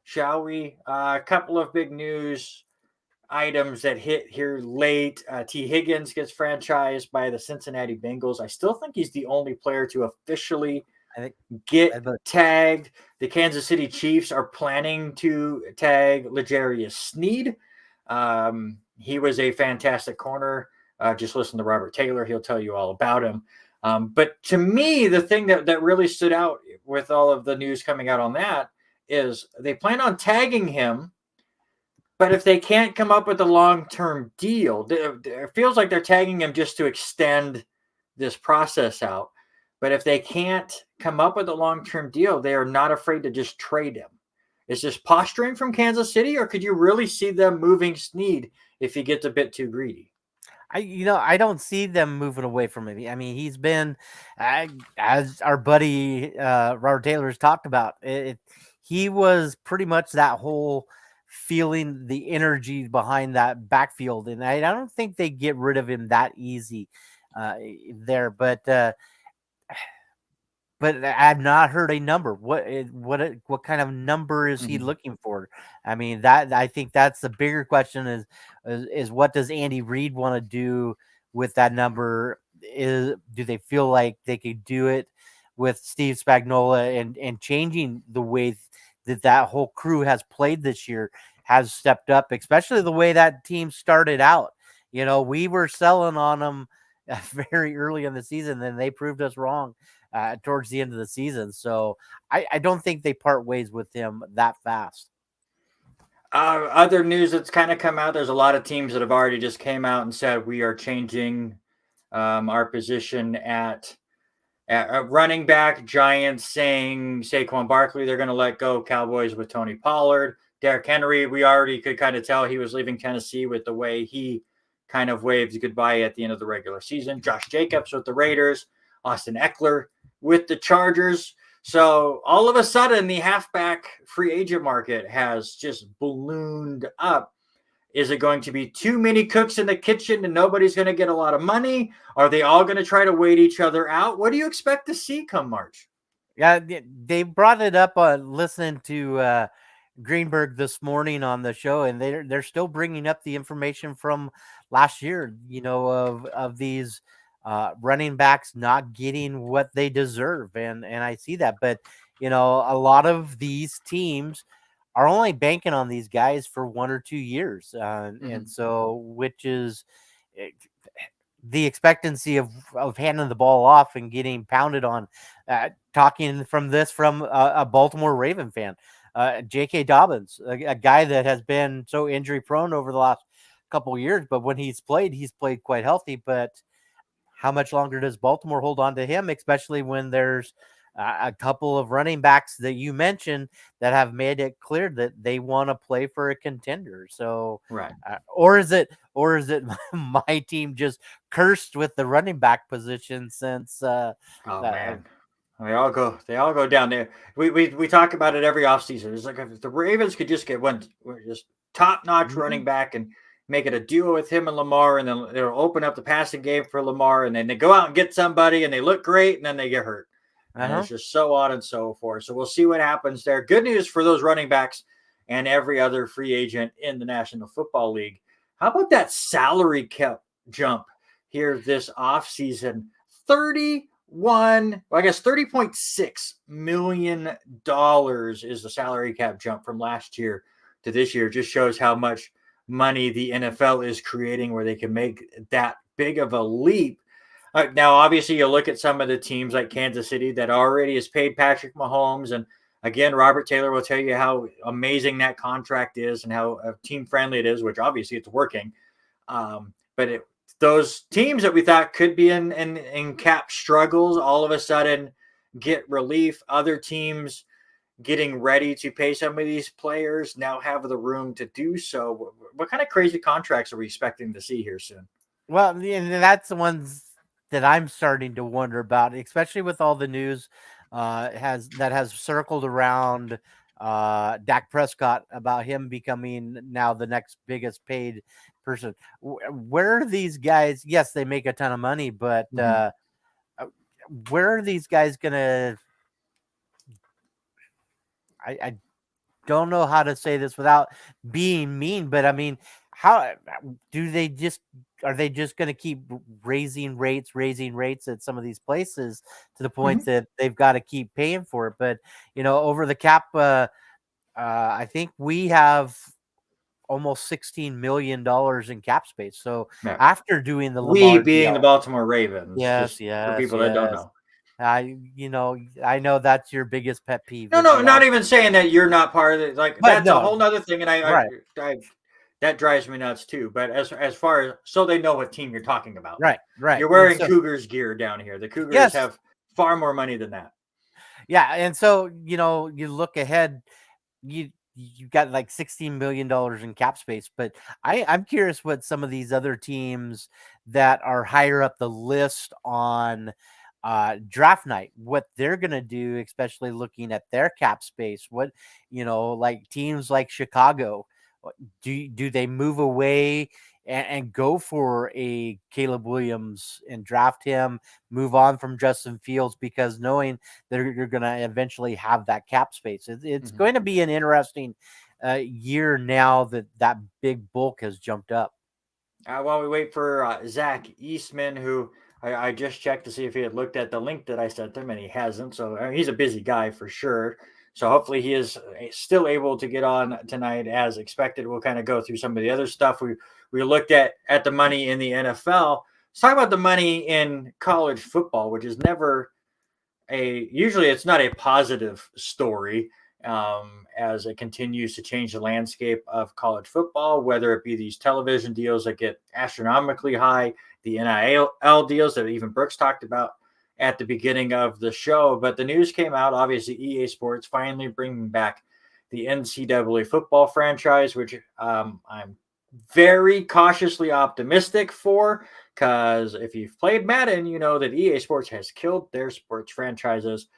shall we? A couple of big news items that hit here late. T. Higgins gets franchised by the Cincinnati Bengals. I still think he's the only player to officially get tagged. The Kansas City Chiefs are planning to tag L'Jarius Sneed. He was a fantastic corner. Just listen to Robert Taylor. He'll tell you all about him. But to me, the thing that really stood out with all of the news coming out on that is they plan on tagging him But if they can't come up with a long-term deal, it feels like they're tagging him just to extend this process out. But if they can't come up with a long-term deal, they are not afraid to just trade him. Is this posturing from Kansas City, or could you really see them moving Snead if he gets a bit too greedy? I don't see them moving away from him. I mean, he's been, as our buddy Robert Taylor has talked about. He was pretty much that whole feeling, the energy behind that backfield, and I don't think they get rid of him that easy there. But I've not heard a number. What kind of number is he looking for? I mean, that I think that's the bigger question is what does Andy Reid want to do with that number? Do they feel like they could do it with Steve Spagnuolo and changing the way that whole crew has played this year, has stepped up, especially the way that team started out. We were selling on them very early in the season, and they proved us wrong towards the end of the season. So I don't think they part ways with him that fast. Other news that's kind of come out, there's a lot of teams that have already just came out and said we are changing our position at running back. Giants saying Saquon Barkley, they're going to let go. Cowboys with Tony Pollard. Derrick Henry, we already could kind of tell he was leaving Tennessee with the way he kind of waved goodbye at the end of the regular season. Josh Jacobs with the Raiders. Austin Eckler with the Chargers. So all of a sudden, the halfback free agent market has just ballooned up. Is it going to be too many cooks in the kitchen and nobody's going to get a lot of money? Are they all going to try to wait each other out? What do you expect to see come March? Yeah, they brought it up on listening to Greenberg this morning on the show, and they're still bringing up the information from last year. Of these running backs not getting what they deserve, and I see that. But a lot of these teams are only banking on these guys for 1 or 2 years, and so which is the expectancy of handing the ball off and getting pounded on. Talking from a Baltimore Raven fan, J.K. Dobbins, a guy that has been so injury prone over the last couple of years, but when he's played quite healthy. But how much longer does Baltimore hold on to him, especially when there's a couple of running backs that you mentioned that have made it clear that they want to play for a contender? So, right. Or is it my team just cursed with the running back position since? Man. They all go down there. We talk about it every offseason. It's like if the Ravens could just get one just top-notch running back and make it a duo with him and Lamar, and then it'll open up the passing game for Lamar, and then they go out and get somebody and they look great, and then they get hurt. And it's just so on and so forth. So we'll see what happens there. Good news for those running backs and every other free agent in the National Football League. How about that salary cap jump here this offseason? $30.6 million is the salary cap jump from last year to this year. Just shows how much money the NFL is creating where they can make that big of a leap. Now, obviously, you look at some of the teams like Kansas City that already has paid Patrick Mahomes. And again, Robert Taylor will tell you how amazing that contract is and how team-friendly it is, which obviously it's working. But those teams that we thought could be in cap struggles all of a sudden get relief. Other teams getting ready to pay some of these players now have the room to do so. What kind of crazy contracts are we expecting to see here soon? Well, and that's the ones that I'm starting to wonder about, especially with all the news has circled around Dak Prescott about him becoming now the next biggest paid person. Where are these guys? Yes, they make a ton of money, but where are these guys gonna? I don't know how to say this without being mean, but I mean, how do they just? Are they just going to keep raising rates at some of these places to the point that they've got to keep paying for it? But over the cap, I think we have almost $16 million in cap space. So after doing the Lamar being deal, the Baltimore Ravens, yes, for people that don't know. I know that's your biggest pet peeve. No, not even saying that you're not part of it. Like that's a whole nother thing. And I that drives me nuts too. But as far as so they know what team you're talking about. Right. You're And wearing so, Cougars gear down here. The Cougars yes, have far more money than that. yeah, and so you look ahead, you got like $16 million in cap space, but I'm curious what some of these other teams that are higher up the list on draft night, what they're gonna do, especially looking at their cap space. What like teams like Chicago, do they move away and go for a Caleb Williams and draft him, move on from Justin Fields because knowing that you're going to eventually have that cap space. It's going to be an interesting year now that big bulk has jumped up. While we wait for Zach Eastman, who I just checked to see if he had looked at the link that I sent him, and he hasn't. So he's a busy guy for sure. So hopefully he is still able to get on tonight as expected. We'll kind of go through some of the other stuff we looked at the money in the NFL. Let's talk about the money in college football, which is never usually it's not a positive story, as it continues to change the landscape of college football, whether it be these television deals that get astronomically high, the NIL deals that even Brooks talked about at the beginning of the show. But the news came out, obviously, EA Sports finally bringing back the NCAA football franchise, which I'm very cautiously optimistic for, because if you've played Madden, you know that EA Sports has killed their sports franchises.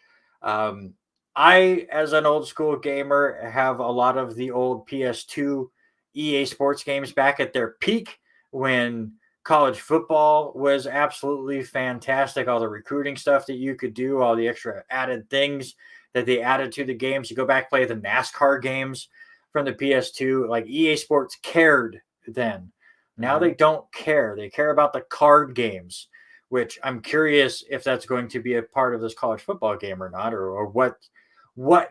I, as an old school gamer, have a lot of the old PS2 EA Sports games back at their peak when college football was absolutely fantastic. All the recruiting stuff that you could do, all the extra added things that they added to the games. You go back, play the NASCAR games from the PS2. Like EA Sports cared then. Now they don't care. They care about the card games, which I'm curious if that's going to be a part of this college football game or not, or what.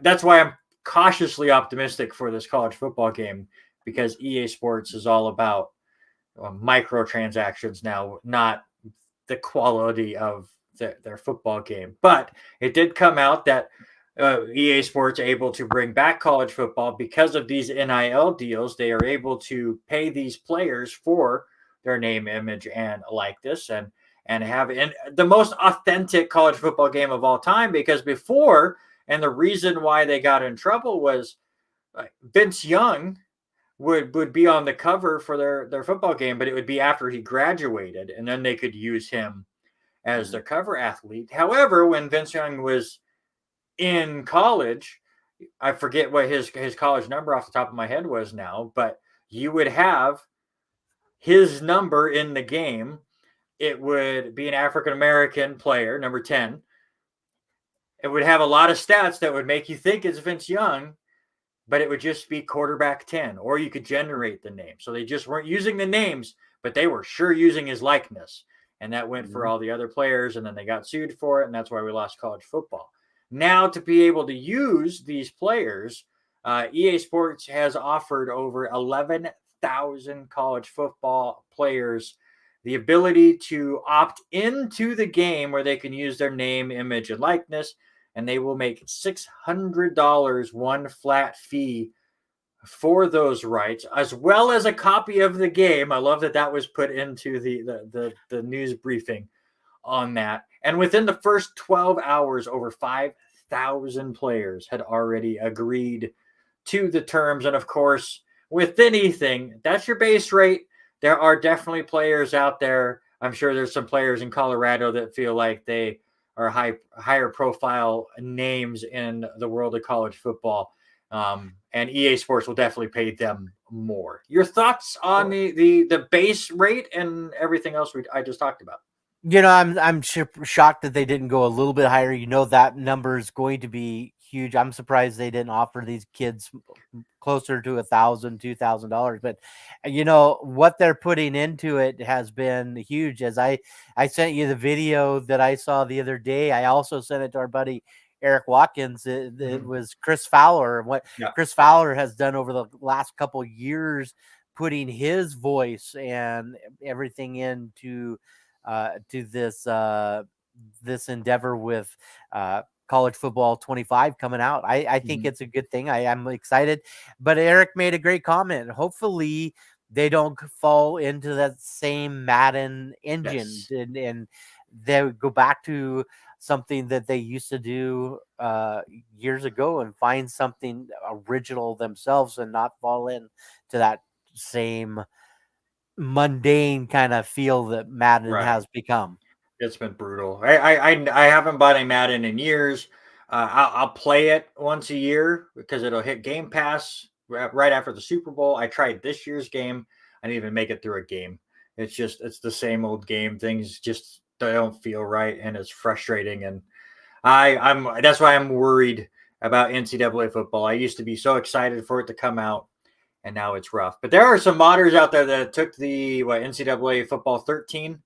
That's why I'm cautiously optimistic for this college football game, because EA Sports is all about microtransactions now, not the quality of their football game. But it did come out that EA Sports able to bring back college football because of these NIL deals. They are able to pay these players for their name, image, and likeness, and have the most authentic college football game of all time. Because before, and the reason why they got in trouble was Vince Young would be on the cover for their football game, but it would be after he graduated, and then they could use him as their cover athlete. However, when Vince Young was in college, I forget what his college number off the top of my head was now, but you would have his number in the game. It would be an African American player, number 10. It would have a lot of stats that would make you think it's Vince Young, but it would just be quarterback 10, or you could generate the name. So they just weren't using the names, but they were sure using his likeness. And that went for all the other players, and then they got sued for it, and that's why we lost college football. Now, to be able to use these players, EA Sports has offered over 11,000 college football players the ability to opt into the game where they can use their name, image, and likeness, and they will make $600 one flat fee for those rights, as well as a copy of the game. I love that was put into the news briefing on that. And within the first 12 hours, over 5,000 players had already agreed to the terms. And of course, with anything, that's your base rate. There are definitely players out there. I'm sure there's some players in Colorado that feel like they are higher profile names in the world of college football. And EA Sports will definitely pay them more. Your thoughts on the base rate and everything else I just talked about? I'm shocked that they didn't go a little bit higher. That number is going to be huge. I'm surprised they didn't offer these kids closer to $1,000, $2,000. But what they're putting into it has been huge. As I sent you the video that I saw the other day, I also sent it to our buddy Eric Watkins. It was Chris Fowler. What Chris Fowler has done over the last couple years, putting his voice and everything into to this endeavor with college football 25 coming out. I think it's a good thing. I'm excited. But Eric made a great comment. Hopefully they don't fall into that same Madden engine, Yes. and they would go back to something that they used to do years ago and find something original themselves and not fall in to that same mundane kind of feel that Madden Right. has become. It's been brutal. I haven't bought a Madden in years. I'll play it once a year because it'll hit Game Pass right after the Super Bowl. I tried this year's game. I didn't even make it through a game. It's the same old game. Things just don't feel right, and it's frustrating. And I'm that's why I'm worried about NCAA football. I used to be so excited for it to come out, and now it's rough. But there are some modders out there that took the NCAA football 13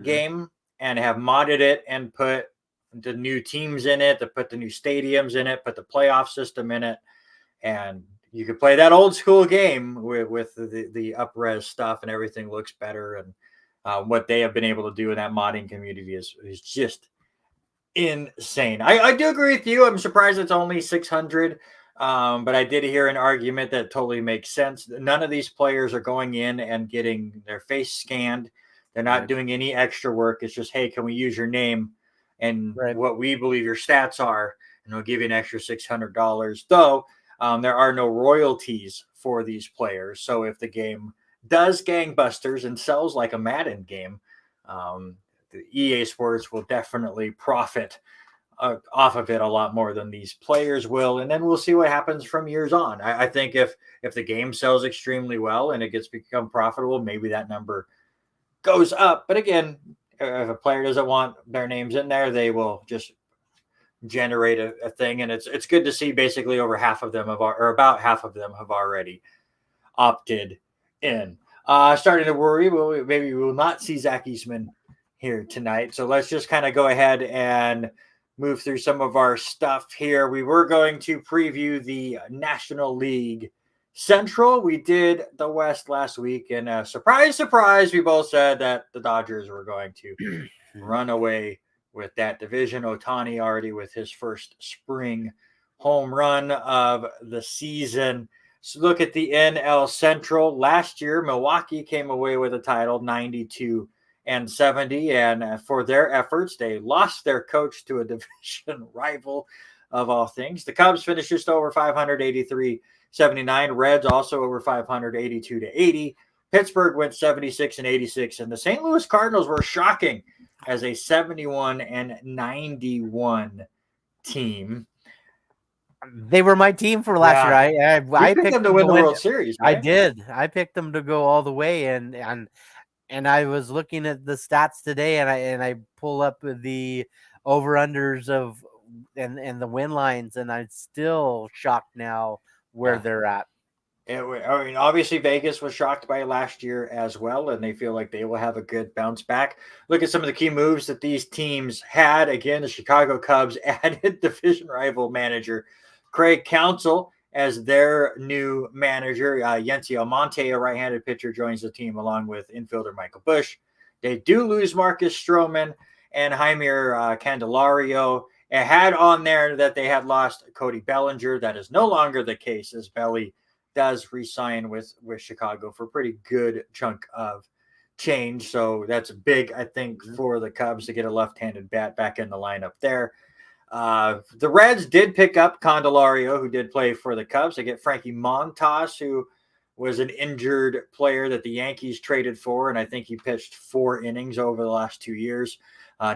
game and have modded it and put the new teams in it, to put the new stadiums in it, put the playoff system in it, and you could play that old school game with the up-res stuff, and everything looks better. And what they have been able to do in that modding community is just insane. I do agree with you. I'm surprised it's only 600. But I did hear an argument that totally makes sense. None of these players are going in and getting their face scanned. They're not doing any extra work. It's just, hey, can we use your name and what we believe your stats are? And we'll give you an extra $600. Though there are no royalties for these players. So if the game does gangbusters and sells like a Madden game, the EA Sports will definitely profit off of it a lot more than these players will. And then we'll see what happens from years on. I think if the game sells extremely well and it gets become profitable, maybe that number goes up. But again, if a player doesn't want their names in there, they will just generate a thing. And it's good to see basically over half of them or about half of them have already opted in. Starting to worry, well, maybe we will not see Zach Eastman here tonight. So let's just kind of go ahead and move through some of our stuff here. We were going to preview the National League Central. We did the West last week, and surprise, we both said that the Dodgers were going to run away with that division. Ohtani already with his first spring home run of the season. So look at the NL Central. Last year, Milwaukee came away with a title, 92-70, and for their efforts, they lost their coach to a division rival of all things. The Cubs finished just over 583-79. Reds also over 582-80. Pittsburgh went 76-86, and the St. Louis Cardinals were shocking as a 71-91 team. They were my team for last year. I picked them to win the World Series. Right? I did. I picked them to go all the way, and I was looking at the stats today, and I pull up the over-unders of and the win lines, and I'm still shocked now where they're at. I mean, obviously Vegas was shocked by last year as well, and they feel like they will have a good bounce back. Look at some of the key moves that these teams had. Again, the Chicago Cubs added division rival manager Craig Counsell as their new manager. Yency Almonte, a right-handed pitcher, joins the team along with infielder Michael Busch. They do lose Marcus Stroman and Jaime Candelario. It had on there that they had lost Cody Bellinger. That is no longer the case, as Belly does re-sign with Chicago for a pretty good chunk of change. So that's big, I think, for the Cubs to get a left-handed bat back in the lineup there. The Reds did pick up Candelario, who did play for the Cubs. They get Frankie Montas, who was an injured player that the Yankees traded for, and I think he pitched 4 innings over the last 2 years.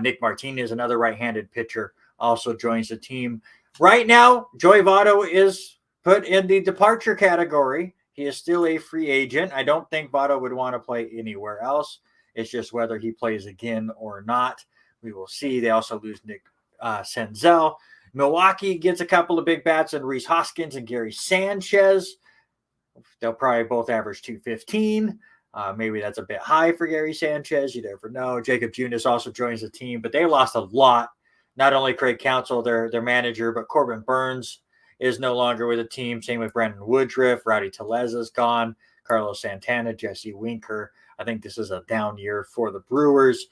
Nick Martinez, another right-handed pitcher, also joins the team. Right now, Joey Votto is put in the departure category. He is still a free agent. I don't think Votto would want to play anywhere else. It's just whether he plays again or not. We will see. They also lose Nick Senzel. Milwaukee gets a couple of big bats in Rhys Hoskins and Gary Sanchez. They'll probably both average 215. Maybe that's a bit high for Gary Sanchez. You never know. Jacob Junis also joins the team, but they lost a lot. Not only Craig Counsell, their manager, but Corbin Burns is no longer with the team. Same with Brandon Woodruff. Rowdy Teleza's gone. Carlos Santana, Jesse Winker. I think this is a down year for the Brewers.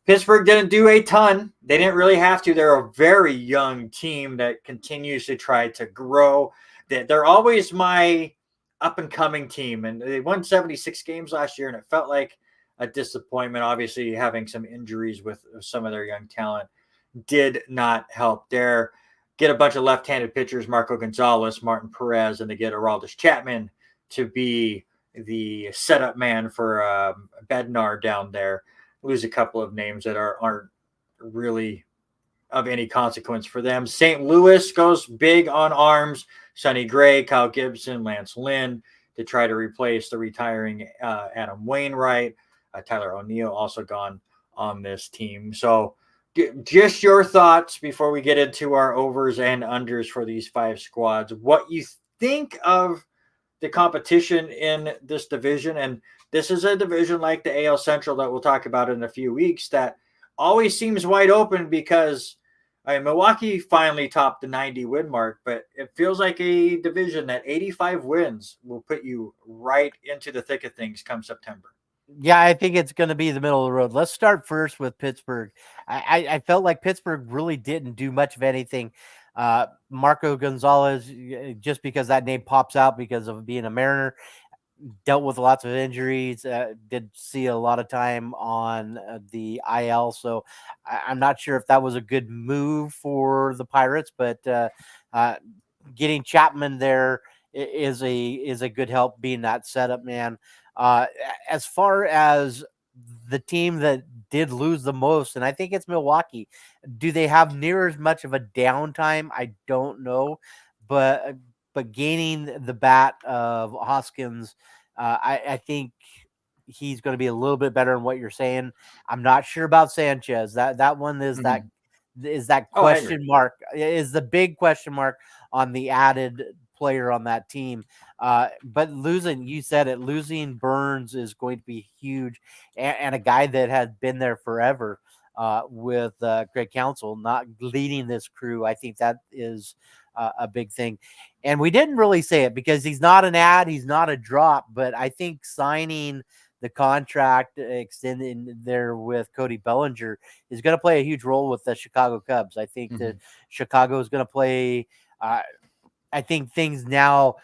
Pittsburgh didn't do a ton. They didn't really have to. They're a very young team that continues to try to grow. They're always my up-and-coming team, and they won 76 games last year, and it felt like a disappointment. Obviously, having some injuries with some of their young talent did not help there. Get a bunch of left-handed pitchers, Marco Gonzalez, Martin Perez, and they get Aroldis Chapman to be the setup man for Bednar down there. Lose a couple of names that aren't really of any consequence for them. St. Louis goes big on arms. Sonny Gray, Kyle Gibson, Lance Lynn to try to replace the retiring Adam Wainwright. Tyler O'Neill also gone on this team. So just your thoughts before we get into our overs and unders for these 5 squads. What you think of the competition in this division? And this is a division like the AL Central that we'll talk about in a few weeks that always seems wide open because Milwaukee finally topped the 90 win mark, but it feels like a division that 85 wins will put you right into the thick of things come September. Yeah, I think it's going to be the middle of the road. Let's start first with Pittsburgh. I felt like Pittsburgh really didn't do much of anything. Marco Gonzalez, just because that name pops out because of being a Mariner, dealt with lots of injuries, did see a lot of time on the IL. So I'm not sure if that was a good move for the Pirates, but getting Chapman there is a good help being that setup man. As far as the team that did lose the most, and I think it's Milwaukee, do they have near as much of a downtime? I don't know, but gaining the bat of Hoskins, I think he's going to be a little bit better than what you're saying. I'm not sure about Sanchez. That one is that question mark, is the big question mark on the added player on that team. But losing Burns is going to be huge, and a guy that has been there forever with Greg Counsell not leading this crew. I think that is a big thing. And we didn't really say it because he's not an ad, he's not a drop, but I think signing the contract extending there with Cody Bellinger is going to play a huge role with the Chicago Cubs. I think that Chicago is going to play. I think things now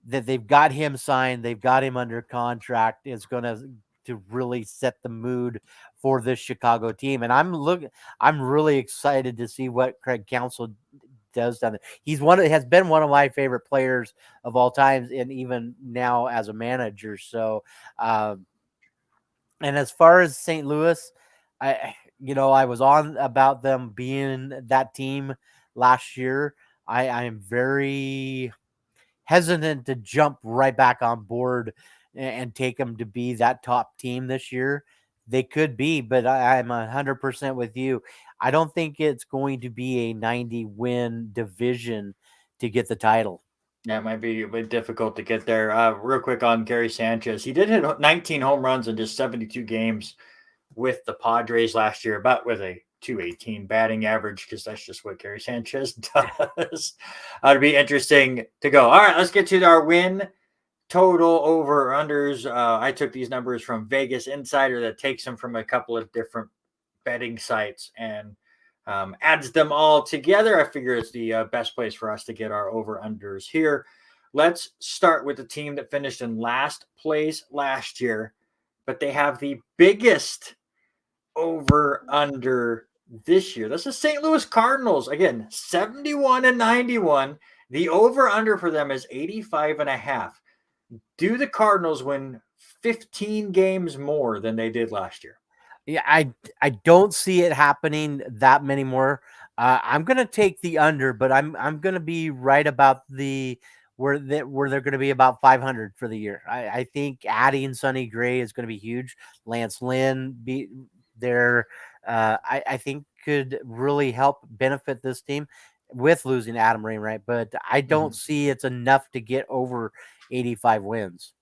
that they've got him signed, they've got him under contract, is going to really set the mood for this Chicago team. And I'm really excited to see what Craig Counsell does down there. Has been one of my favorite players of all times, and even now as a manager. So, and as far as St. Louis, I was on about them being that team last year. I am very hesitant to jump right back on board and take them to be that top team this year. They could be, but I'm 100% with you. I don't think it's going to be a 90-win division to get the title. Yeah, it might be a bit difficult to get there. Real quick on Gary Sanchez. He did hit 19 home runs in just 72 games with the Padres last year, but with a 218 batting average, because that's just what Gary Sanchez does. It'd be interesting to go. All right, let's get to our win total over unders. I took these numbers from Vegas Insider that takes them from a couple of different betting sites and adds them all together. I figure it's the best place for us to get our over unders here. Let's start with the team that finished in last place last year, but they have the biggest over under this year. That's the St. Louis Cardinals. Again, 71 and 91. The over under for them is 85.5. Do the Cardinals win 15 games more than they did last year? Yeah, I don't see it happening that many more. I'm gonna take the under, but I'm gonna be right about where they're going to be about 500 for the year. I think adding Sonny Gray is going to be huge. Lance Lynn be there. I think could really help benefit this team with losing Adam Wainwright, but I don't see it's enough to get over 85 wins.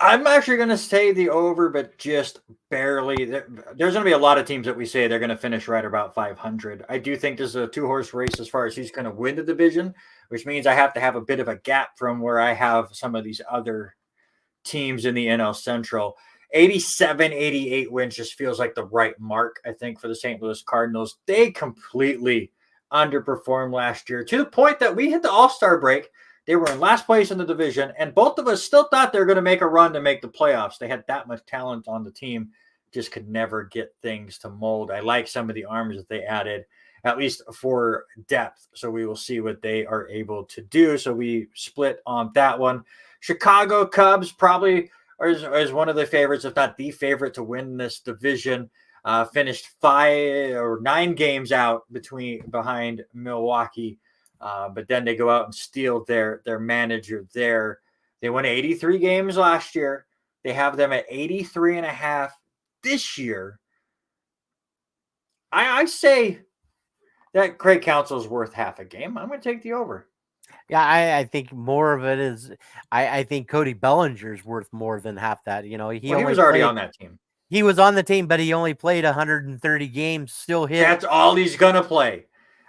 I'm actually going to say the over, but just barely. There's going to be a lot of teams that we say they're going to finish right about 500. I do think this is a 2-horse race as far as who's going to win the division, which means I have to have a bit of a gap from where I have some of these other teams in the NL Central. 87, 88 wins just feels like the right mark, I think, for the St. Louis Cardinals. They completely underperformed last year to the point that we hit the All-Star break They were in last place in the division, and both of us still thought they were going to make a run to make the playoffs. They had that much talent on the team, just could never get things to mold. I like some of the arms that they added, at least for depth. So we will see what they are able to do. So we split on that one. Chicago Cubs probably is one of the favorites, if not the favorite, to win this division. Finished 9 games out behind Milwaukee, but then they go out and steal their manager there. They won 83 games last year. They have them at 83 and a half this year. I say that Craig Counsell is worth half a game. I'm going to take the over. Yeah, I think more of it is I think Cody Bellinger's worth more than half that. You know, he was already on that team. He was on the team, but he only played 130 games, still hit. That's all he's going to play.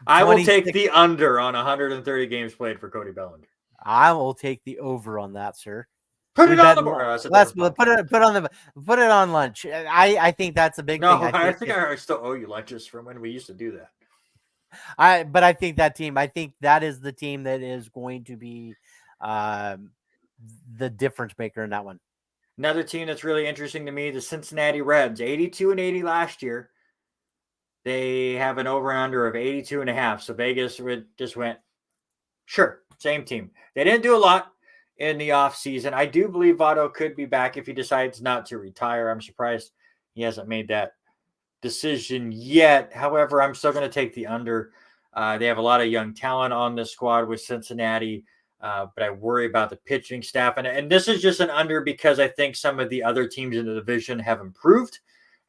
I will take the under on 130 games played for Cody Bellinger. I will take the over on that, sir. Put it on the board. Let's put it on lunch. I think that's a big thing. I think I still owe you lunches from when we used to do that. But I think that is the team that is going to be the difference maker in that one. Another team that's really interesting to me, the Cincinnati Reds, 82 and 80 last year. They have an over and under of 82 and a half. So Vegas just went, sure, same team. They didn't do a lot in the offseason. I do believe Votto could be back if he decides not to retire. I'm surprised he hasn't made that decision yet. However, I'm still going to take the under. They have a lot of young talent on this squad with Cincinnati, but I worry about the pitching staff. And this is just an under because I think some of the other teams in the division have improved,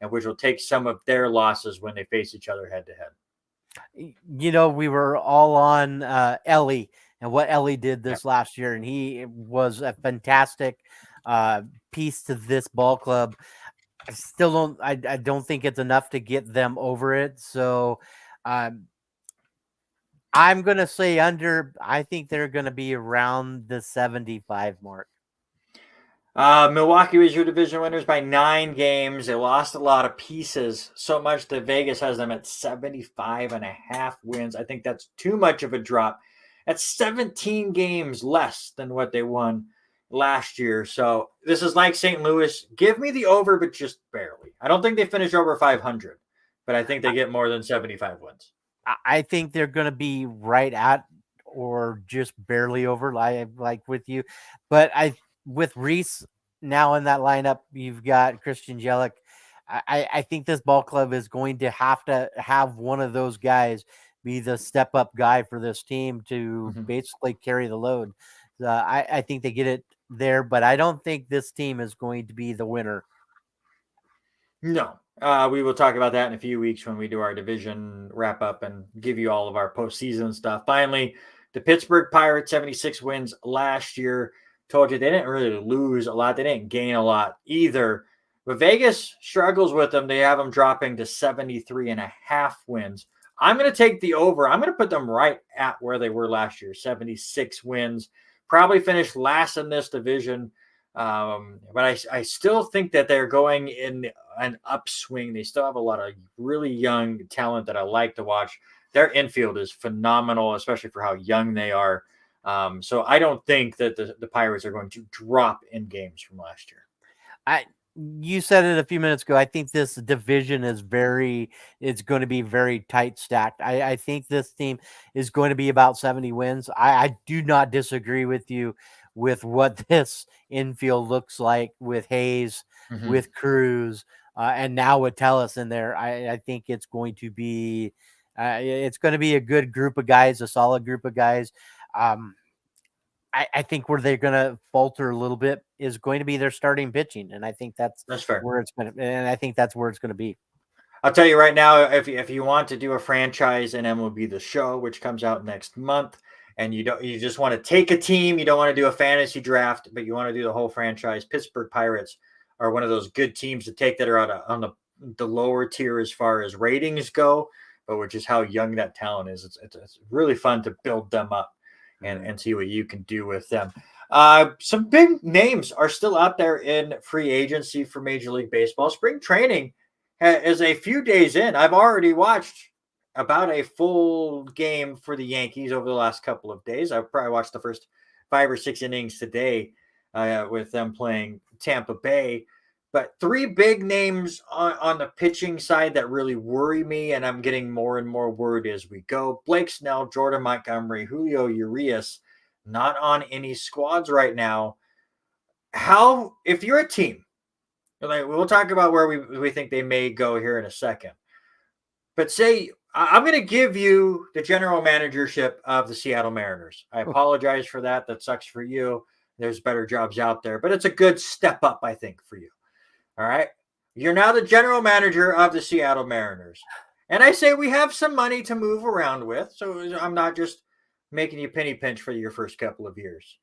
and which will take some of their losses when they face each other head to head. You know, we were all on Ellie and what Ellie did this last year, and he was a fantastic piece to this ball club. I don't think it's enough to get them over it. So I'm going to say under. I think they're going to be around the 75 mark. Milwaukee was your division winners by 9 games. They lost a lot of pieces, so much that Vegas has them at 75 and a half wins. I think that's too much of a drop. That's 17 games less than what they won last year. So this is like St. Louis. Give me the over, but just barely. I don't think they finish over 500, but I think they get more than 75 wins. I think they're going to be right at or just barely over, like with you. But with Reese now in that lineup, you've got Christian Jelic. I think this ball club is going to have one of those guys be the step up guy for this team to basically carry the load. I think they get it there, but I don't think this team is going to be the winner. No. We will talk about that in a few weeks when we do our division wrap up and give you all of our postseason stuff. Finally, the Pittsburgh Pirates, 76 wins last year. Told you they didn't really lose a lot. They didn't gain a lot either. But Vegas struggles with them. They have them dropping to 73 and a half wins. I'm going to take the over. I'm going to put them right at where they were last year, 76 wins. Probably finished last in this division. But I still think that they're going in an upswing. They still have a lot of really young talent that I like to watch. Their infield is phenomenal, especially for how young they are. So I don't think that the Pirates are going to drop in games from last year. You said it a few minutes ago. I think this division is it's going to be very tight stacked. I think this team is going to be about 70 wins. I do not disagree with you with what this infield looks like with Hayes, with Cruz, and now with Tellis in there. I think it's going to be a good group of guys, a solid group of guys. I think where they're going to falter a little bit is going to be their starting pitching, and I think that's fair. Where it's going to, and I think that's where it's going to be. I'll tell you right now, if you want to do a franchise in MLB The Show, which comes out next month, and you just want to take a team, you don't want to do a fantasy draft, but you want to do the whole franchise, Pittsburgh Pirates are one of those good teams to take that are on the lower tier as far as ratings go, but which is how young that talent is. It's really fun to build them up and see what you can do with them. Some big names are still out there in free agency for Major League Baseball. Spring training is a few days in. I've already watched about a full game for the Yankees over the last couple of days. I've probably watched the first 5 or 6 innings today with them playing Tampa Bay. But 3 big names on the pitching side that really worry me, and I'm getting more and more worried as we go. Blake Snell, Jordan Montgomery, Julio Urias, not on any squads right now. How, if you're a team, like we'll talk about where we think they may go here in a second, but say I'm going to give you the general managership of the Seattle Mariners. I apologize for that. That sucks for you. There's better jobs out there, but it's a good step up, I think, for you. All right. You're now the general manager of the Seattle Mariners. And I say we have some money to move around with. So I'm not just making you penny pinch for your first couple of years.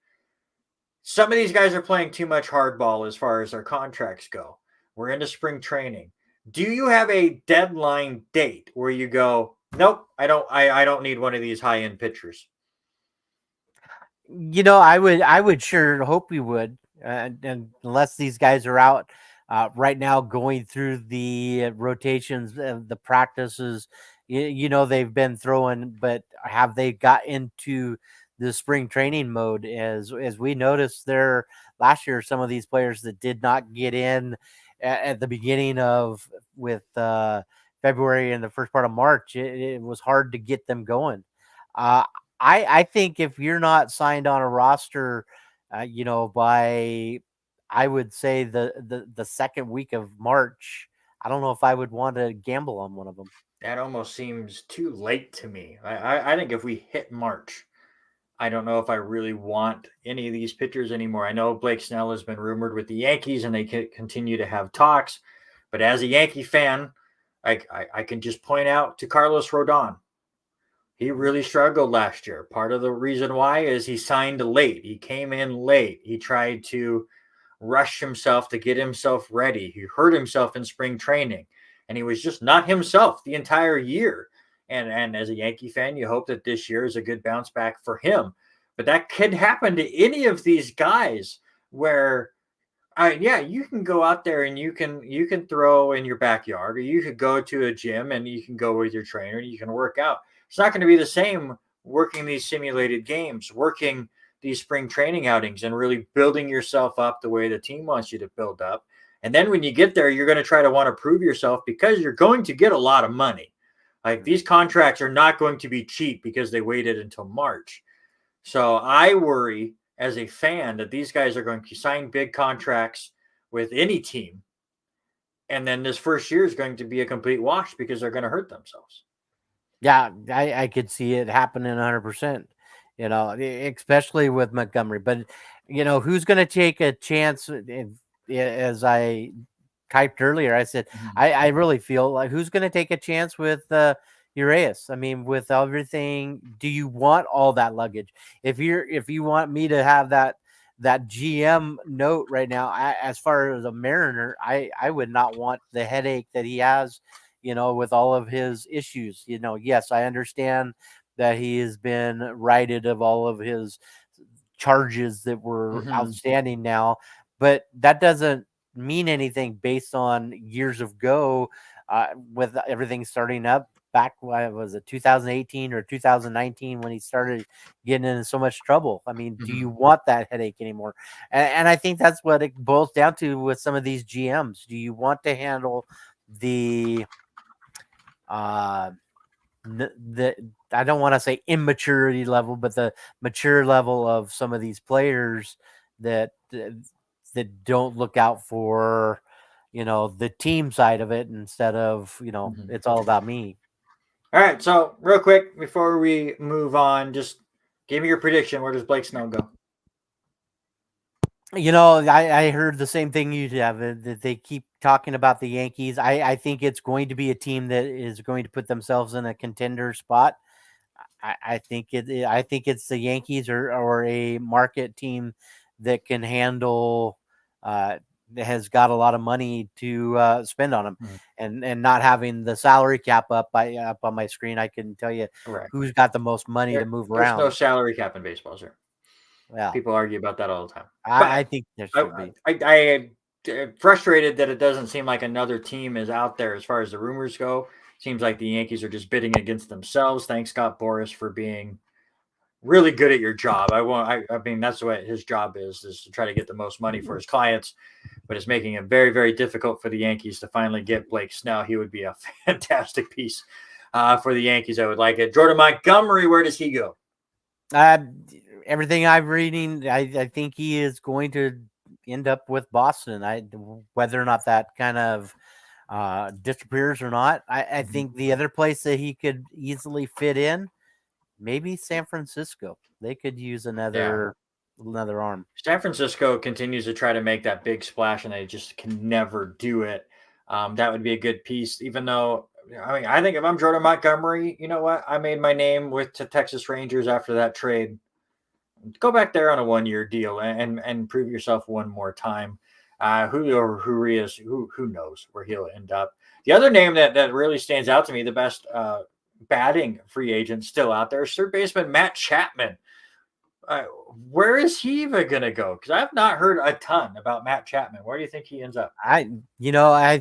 Some of these guys are playing too much hardball as far as their contracts go. We're into spring training. Do you have a deadline date where you go, nope, I don't need one of these high-end pitchers? I would sure hope we would, and unless these guys are out right now going through the rotations, the practices, they've been throwing, but have they got into the spring training mode? As we noticed there last year, some of these players that did not get in at the beginning of with February and the first part of March, it was hard to get them going. I think if you're not signed on a roster, by I would say the second week of March, I don't know if I would want to gamble on one of them. That almost seems too late to me. I think if we hit March, I don't know if I really want any of these pitchers anymore. I know Blake Snell has been rumored with the Yankees, and they continue to have talks. But as a Yankee fan, I can just point out to Carlos Rodon. He really struggled last year. Part of the reason why is he signed late. He came in late. He tried to rush himself to get himself ready. He hurt himself in spring training, and he was just not himself the entire year. And as a Yankee fan, you hope that this year is a good bounce back for him. But that could happen to any of these guys where you can go out there and you can throw in your backyard, or you could go to a gym and you can go with your trainer and you can work out. It's not going to be the same working these simulated games, working these spring training outings, and really building yourself up the way the team wants you to build up. And then when you get there, you're going to try to want to prove yourself because you're going to get a lot of money. Like, these contracts are not going to be cheap because they waited until March. So I worry as a fan that these guys are going to sign big contracts with any team. And then this first year is going to be a complete wash because they're going to hurt themselves. Yeah, I could see it happening 100%, especially with Montgomery. But, who's going to take a chance? As I typed earlier, I said, I really feel like who's going to take a chance with Urias? I mean, with everything, do you want all that luggage? If you want me to have that GM note right now, as far as a Mariner, I would not want the headache that he has, with all of his issues. Yes, I understand that he has been righted of all of his charges that were outstanding now, but that doesn't mean anything based on years ago, with everything starting up back, was it 2018 or 2019 when he started getting into so much trouble? I mean, do you want that headache anymore? And I think that's what it boils down to with some of these GMs. Do you want to handle the I don't want to say immaturity level, but the mature level of some of these players that don't look out for, the team side of it instead of, it's all about me. All right. So real quick, before we move on, just give me your prediction. Where does Blake Snell go? I heard the same thing you have, that they keep talking about the Yankees. I think it's going to be a team that is going to put themselves in a contender spot. I think it's the Yankees or a market team that can handle, that has got a lot of money to spend on them, and not having the salary cap up on my screen. I can tell you who's got the most money to move around. There's no salary cap in baseball, sir. Yeah, people argue about that all the time. I think there should be. I frustrated that it doesn't seem like another team is out there as far as the rumors go. Seems like the Yankees are just bidding against themselves. Thanks, Scott Boras, for being really good at your job. I mean, that's what his job is to try to get the most money for his clients, but it's making it very, very difficult for the Yankees to finally get Blake Snell. He would be a fantastic piece for the Yankees. I would like it. Jordan Montgomery, where does he go? Everything I'm reading, I think he is going to end up with Boston. Whether or not that kind of disappears or not, I think the other place that he could easily fit in, maybe San Francisco. They could use another arm. San Francisco continues to try to make that big splash, and they just can never do it. That would be a good piece, even though I think if I'm Jordan Montgomery, you know what? I made my name with the Texas Rangers after that trade. Go back there on a 1-year deal and prove yourself one more time. Who knows where he'll end up. The other name that really stands out to me, the best batting free agent still out there, is third baseman Matt Chapman. Where is he even going to go? Because I've not heard a ton about Matt Chapman. Where do you think he ends up? I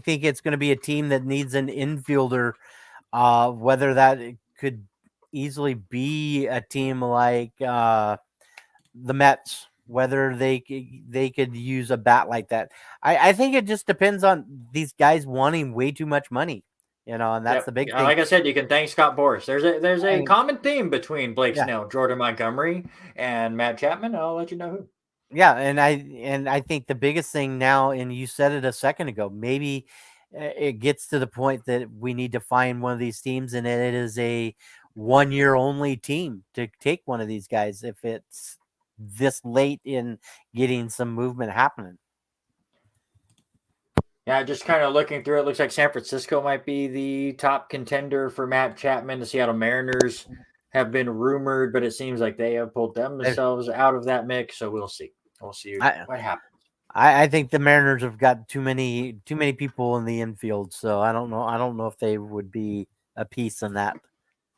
think it's going to be a team that needs an infielder. Whether that could easily be a team like the Mets, whether they could use a bat like that. I think it just depends on these guys wanting way too much money, and that's the big thing. Like I said, you can thank Scott Boras. There's a common theme between Blake Snell, Jordan Montgomery, and Matt Chapman. I'll let you know who. Yeah, and I think the biggest thing now, and you said it a second ago, maybe it gets to the point that we need to find one of these teams, and it is a 1-year only team to take one of these guys if it's this late in getting some movement happening. Yeah, just kind of looking through it, looks like San Francisco might be the top contender for Matt Chapman. The Seattle Mariners have been rumored, but it seems like they have pulled themselves out of that mix. So we'll see. We'll see what happens. I think the Mariners have got too many people in the infield, so I don't know if they would be a piece in that.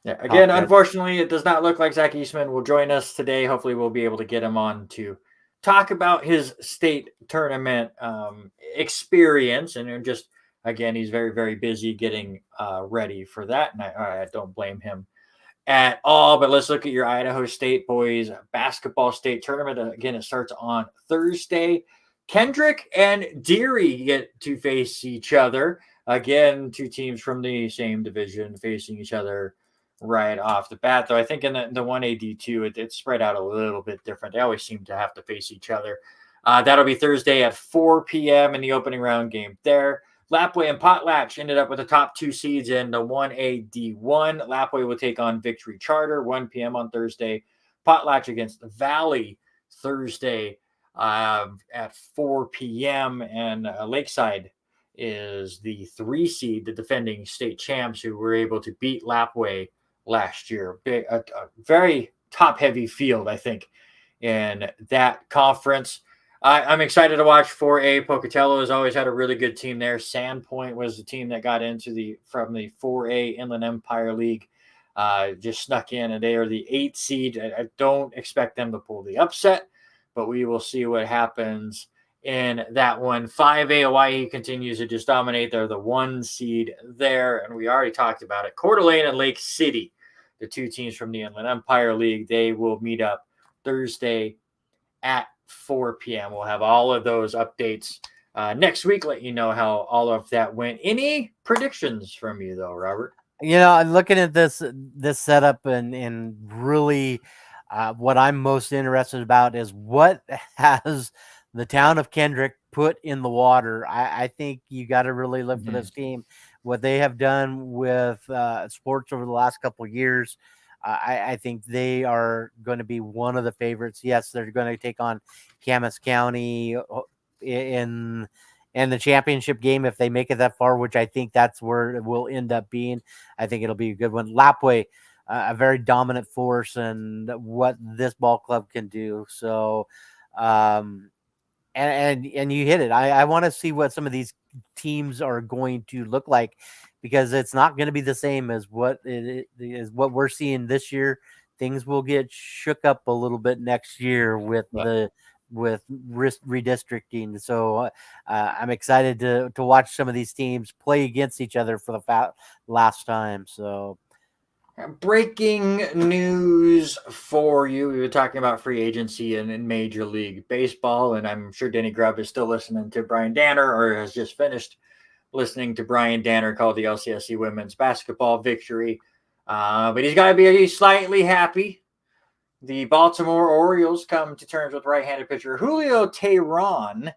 Yeah. Again, unfortunately, it does not look like Zach Eastman will join us today. Hopefully, we'll be able to get him on to talk about his state tournament experience. And just, again, he's very, very busy getting ready for that. And I don't blame him at all. But let's look at your Idaho State boys basketball state tournament. Again, it starts on Thursday. Kendrick and Deary get to face each other. Again, two teams from the same division facing each other right off the bat, though I think in the 1AD2, it's spread out a little bit different. They always seem to have to face each other. That'll be Thursday at 4 p.m. in the opening round game there. Lapwai and Potlatch ended up with the top two seeds in the 1AD1. Lapwai will take on Victory Charter, 1 p.m. on Thursday. Potlatch against the Valley Thursday at 4 p.m. And Lakeside is the 3 seed, the defending state champs, who were able to beat Lapwai last year. A very top-heavy field, I think, in that conference. I'm excited to watch 4A. Pocatello has always had a really good team there. Sandpoint was the team that got into from the 4A Inland Empire League. Just snuck in, and they are the 8 seed. I don't expect them to pull the upset, but we will see what happens in that one. 5A Hawaii continues to just dominate. They're the 1 seed there, and we already talked about it. Coeur d'Alene and Lake City, the 2 teams from the Inland Empire League, they will meet up Thursday at 4 p.m. We'll have all of those updates next week, let you know how all of that went. Any predictions from you, though, Robert? I'm looking at this setup and really what I'm most interested about is what has the town of Kendrick put in the water. I think you got to really look for this team. What they have done with sports over the last couple of years, I think they are going to be one of the favorites. Yes, they're going to take on Camas County in the championship game if they make it that far, which I think that's where it will end up being. I think it'll be a good one. Lapwai, a very dominant force, and what this ball club can do. So, and you hit it. I want to see what some of these teams are going to look like, because it's not going to be the same as what we're seeing this year. Things will get shook up a little bit next year with redistricting. So I'm excited to watch some of these teams play against each other for the last time. So Breaking news for you. We were talking about free agency in Major League Baseball, and I'm sure Denny Grubb is still listening to Brian Danner or has just finished listening to Brian Danner call the LCSC women's basketball victory. But he's got to be slightly happy. The Baltimore Orioles come to terms with right-handed pitcher Julio Teheran,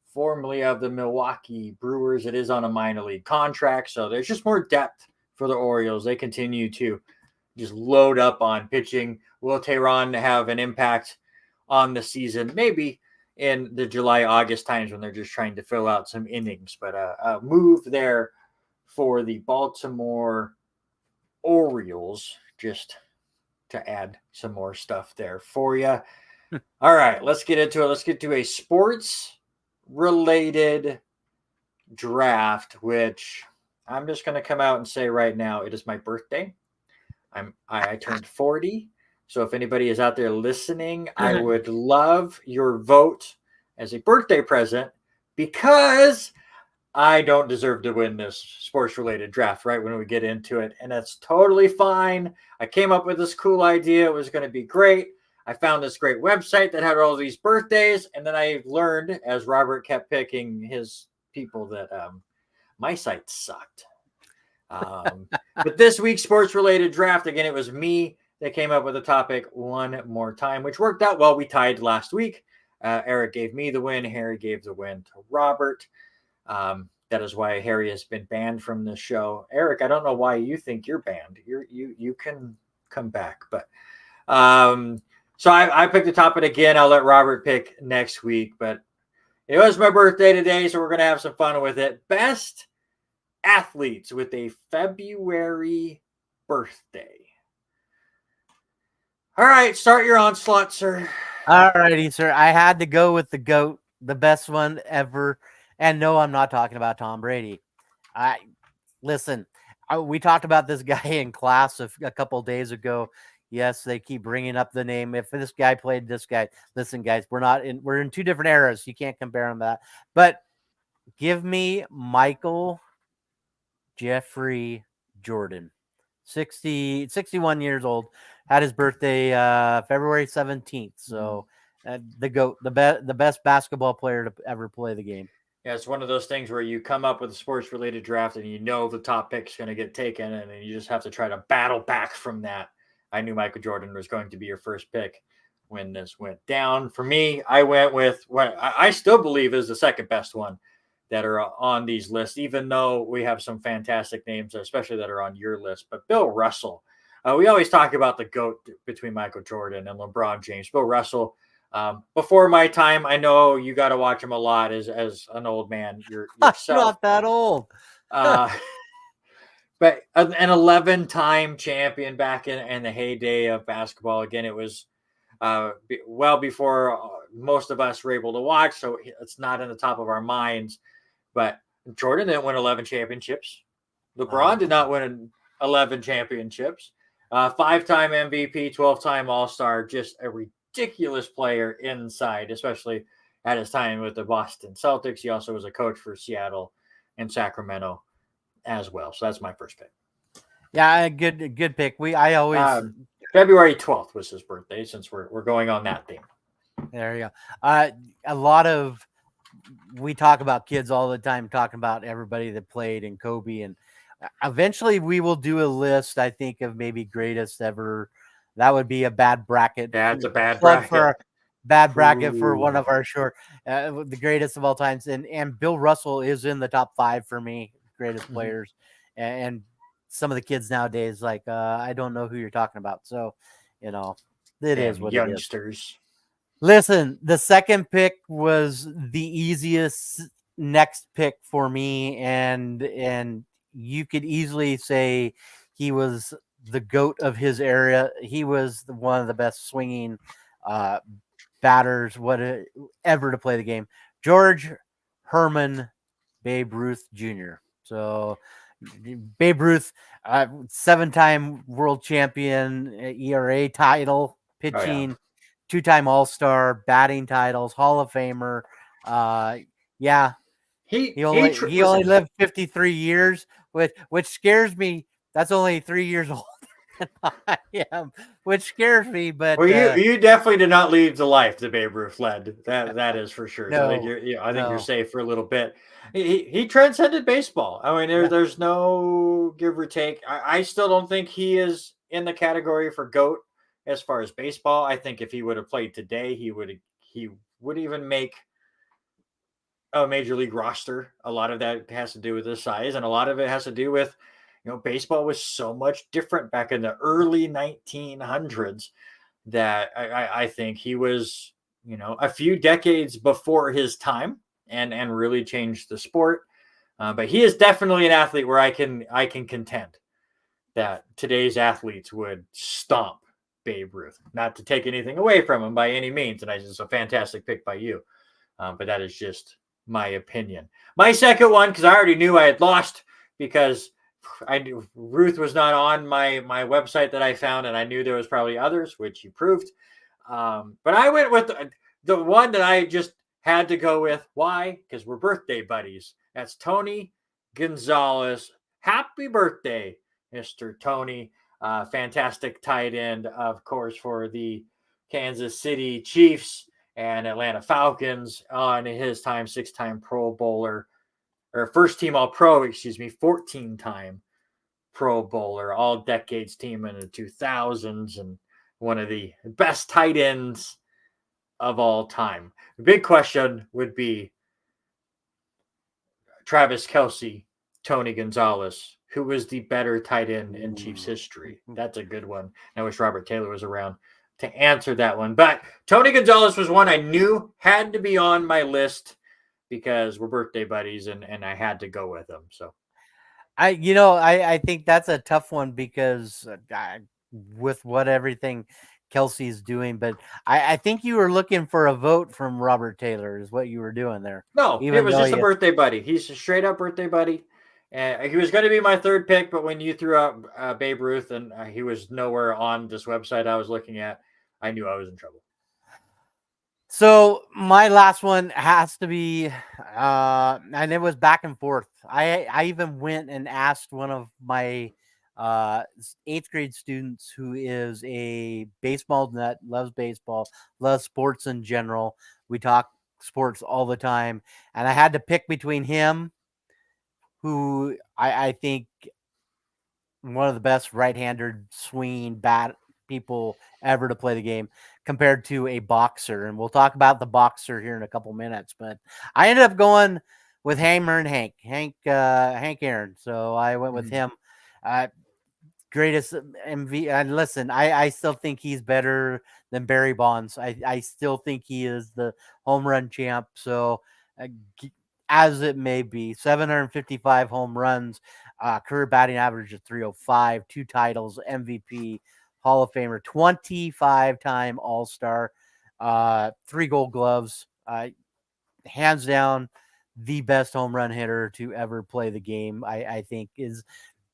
formerly of the Milwaukee Brewers. It is on a minor league contract, so there's just more depth for the Orioles. They continue to just load up on pitching. Will Teheran have an impact on the season? Maybe in the July, August times when they're just trying to fill out some innings. But a move there for the Baltimore Orioles, just to add some more stuff there for you. All right, let's get into it. Let's get to a sports-related draft, which I'm just going to come out and say right now, it is my birthday. I turned 40. So if anybody is out there listening, I would love your vote as a birthday present because I don't deserve to win this sports-related draft right when we get into it. And that's totally fine. I came up with this cool idea. It was going to be great. I found this great website that had all these birthdays. And then I learned, as Robert kept picking his people, that my site sucked. But this week's sports-related draft, again, it was me that came up with the topic one more time, which worked out well. We tied last week. Eric gave me the win. Harry gave the win to Robert. That is why Harry has been banned from the show. Eric, I don't know why you think you're banned. You can come back. But so I picked the topic again. I'll let Robert pick next week. But it was my birthday today, so we're going to have some fun with it. Best athletes with a February birthday. All right, start your onslaught, sir. All righty, sir. I had to go with the GOAT, the best one ever. And no, I'm not talking about Tom Brady. Listen, we talked about this guy in class a couple of days ago. Yes, they keep bringing up the name. If this guy played this guy, listen, guys, we're in two different eras. You can't compare them to that. But give me Michael Jeffrey Jordan, 61 years old, had his birthday February 17th. So the GOAT, the best basketball player to ever play the game. Yeah, it's one of those things where you come up with a sports-related draft and you know the top pick's going to get taken, and then you just have to try to battle back from that. I knew Michael Jordan was going to be your first pick when this went down. For me, I went with what I still believe is the second best one that are on these lists, even though we have some fantastic names, especially that are on your list. But Bill Russell, we always talk about the GOAT between Michael Jordan and LeBron James. Bill Russell, before my time, I know you got to watch him a lot as an old man yourself. I'm not that old. But an 11-time champion back in the heyday of basketball. Again, it was well before most of us were able to watch, so it's not in the top of our minds. But Jordan didn't win 11 championships. LeBron did not win 11 championships. 5-time MVP, 12-time All-Star, just a ridiculous player inside, especially at his time with the Boston Celtics. He also was a coach for Seattle and Sacramento as well. So that's my first pick. Yeah, good pick. I always February 12th was his birthday, since we're going on that theme. There you go. A lot of we talk about kids all the time, talking about everybody that played and Kobe, and eventually we will do a list, I think, of maybe greatest ever. That would be a bad bracket. That's a bad bracket. bracket. Bad bracket for one of our the greatest of all times. And Bill Russell is in the top 5 for me, greatest players. And some of the kids nowadays, like, I don't know who you're talking about. So, it is what youngsters. It is. Listen, the second pick was the easiest next pick for me. And you could easily say he was the GOAT of his era. He was one of the best swinging batters, ever to play the game. George Herman Babe Ruth Jr. So Babe Ruth, 7-time world champion, ERA title, pitching, 2-time All-Star, batting titles, Hall of Famer. He only lived 53 years, which scares me. That's only 3 years old. I am, which scares me. But Well, you definitely did not lead the life that Babe Ruth led. That is for sure. So I think no, I think you're no, safe for a little bit. He transcended baseball. I mean, yeah. there's no give or take. I still don't think he is in the category for GOAT as far as baseball. I think if he would have played today, he would even make a major league roster. A lot of that has to do with his size, and a lot of it has to do with, baseball was so much different back in the early 1900s that I think he was, a few decades before his time, and really changed the sport. But he is definitely an athlete where I can contend that today's athletes would stomp Babe Ruth. Not to take anything away from him by any means, and it's a fantastic pick by you. But that is just my opinion. My second one, because I already knew I had lost, because I knew Ruth was not on my website that I found, and I knew there was probably others, which you proved. But I went with the one that I just had to go with. Why? Because we're birthday buddies. That's Tony Gonzalez. Happy birthday, Mr. Tony. Fantastic tight end, of course, for the Kansas City Chiefs and Atlanta Falcons on his time, 6-time Pro Bowler, or first team All Pro, 14-time Pro Bowler, all decades team in the 2000s, and one of the best tight ends of all time. The big question would be Travis Kelce, Tony Gonzalez. Who was the better tight end in Chiefs history? That's a good one. I wish Robert Taylor was around to answer that one. But Tony Gonzalez was one I knew had to be on my list because we're birthday buddies, and I had to go with him. So I think that's a tough one because with what everything Kelsey's doing, but I think you were looking for a vote from Robert Taylor is what you were doing there. no, it Even was though just a birthday buddy. He's a straight up birthday buddy. And he was going to be my third pick, but when you threw out Babe Ruth and he was nowhere on this website I was looking at, I knew I was in trouble. So my last one has to be, and it was back and forth. I even went and asked one of my 8th grade students who is a baseball nut, loves baseball, loves sports in general. We talk sports all the time, and I had to pick between him, who I think one of the best right-handed swinging bat people ever to play the game, compared to a boxer. And we'll talk about the boxer here in a couple minutes. But I ended up going with Hammer and Hank Aaron. So I went with him. Greatest MV. And listen, I still think he's better than Barry Bonds. I still think he is the home run champ. So as it may be, 755 home runs, career batting average of 305, 2 titles, MVP, Hall of Famer, 25-time All-Star, 3 Gold Gloves, hands down the best home run hitter to ever play the game. I think is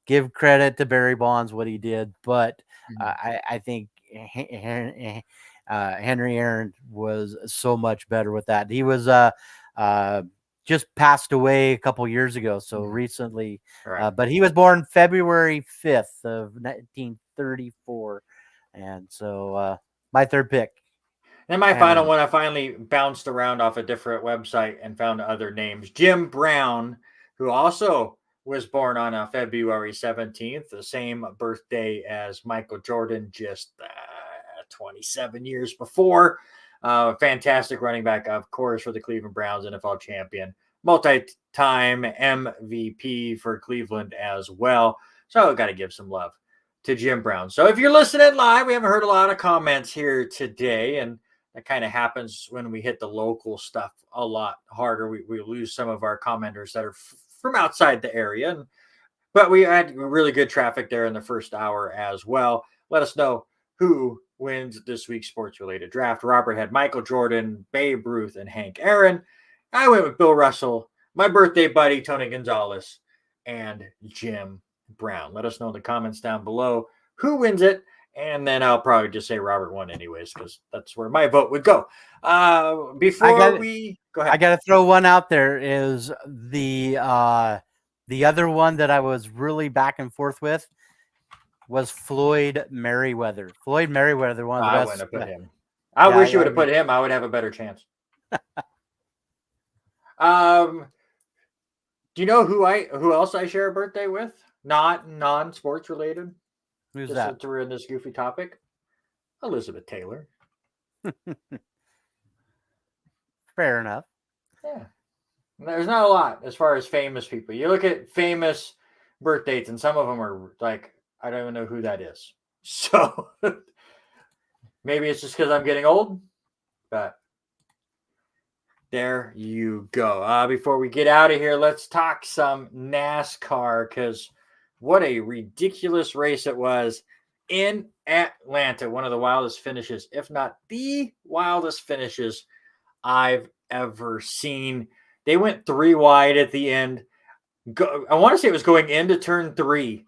give credit to Barry Bonds what he did, but I think Henry Aaron was so much better with that. He was just passed away a couple years ago, so recently. Right. But he was born February 5th of 1934, and so my third pick. And my final one, I finally bounced around off a different website and found other names. Jim Brown, who also was born on February 17th, the same birthday as Michael Jordan, just 27 years before. Fantastic running back, of course, for the Cleveland Browns, NFL champion, multi-time MVP for Cleveland as well. So I got to give some love to Jim Brown. So if you're listening live, we haven't heard a lot of comments here today, and that kind of happens when we hit the local stuff a lot harder. We lose some of our commenters that are from outside the area, but we had really good traffic there in the first hour as well. Let us know who wins this week's sports-related draft. Robert had Michael Jordan, Babe Ruth, and Hank Aaron. I went with Bill Russell, my birthday buddy, Tony Gonzalez, and Jim Brown. Let us know in the comments down below who wins it, and then I'll probably just say Robert won anyways, because that's where my vote would go. Before we go ahead, I got to throw one out there. Is the other one that I was really back and forth with was Floyd Merriweather. Floyd Merriweather, one of the I best. wouldn't have put him. I Yeah, wish you I would have mean- put him. I would have a better chance. Do you know who else I share a birthday with? Not non-sports related. Who's Just that? since we're in this goofy topic. Elizabeth Taylor. Fair enough. Yeah. There's not a lot as far as famous people. You look at famous birth dates, and some of them are like, I don't even know who that is. So maybe it's just because I'm getting old, but there you go. Before we get out of here, let's talk some NASCAR, because what a ridiculous race it was in Atlanta. One of the wildest finishes, if not the wildest finishes I've ever seen. They went 3 wide at the end. I want to say it was going into turn 3,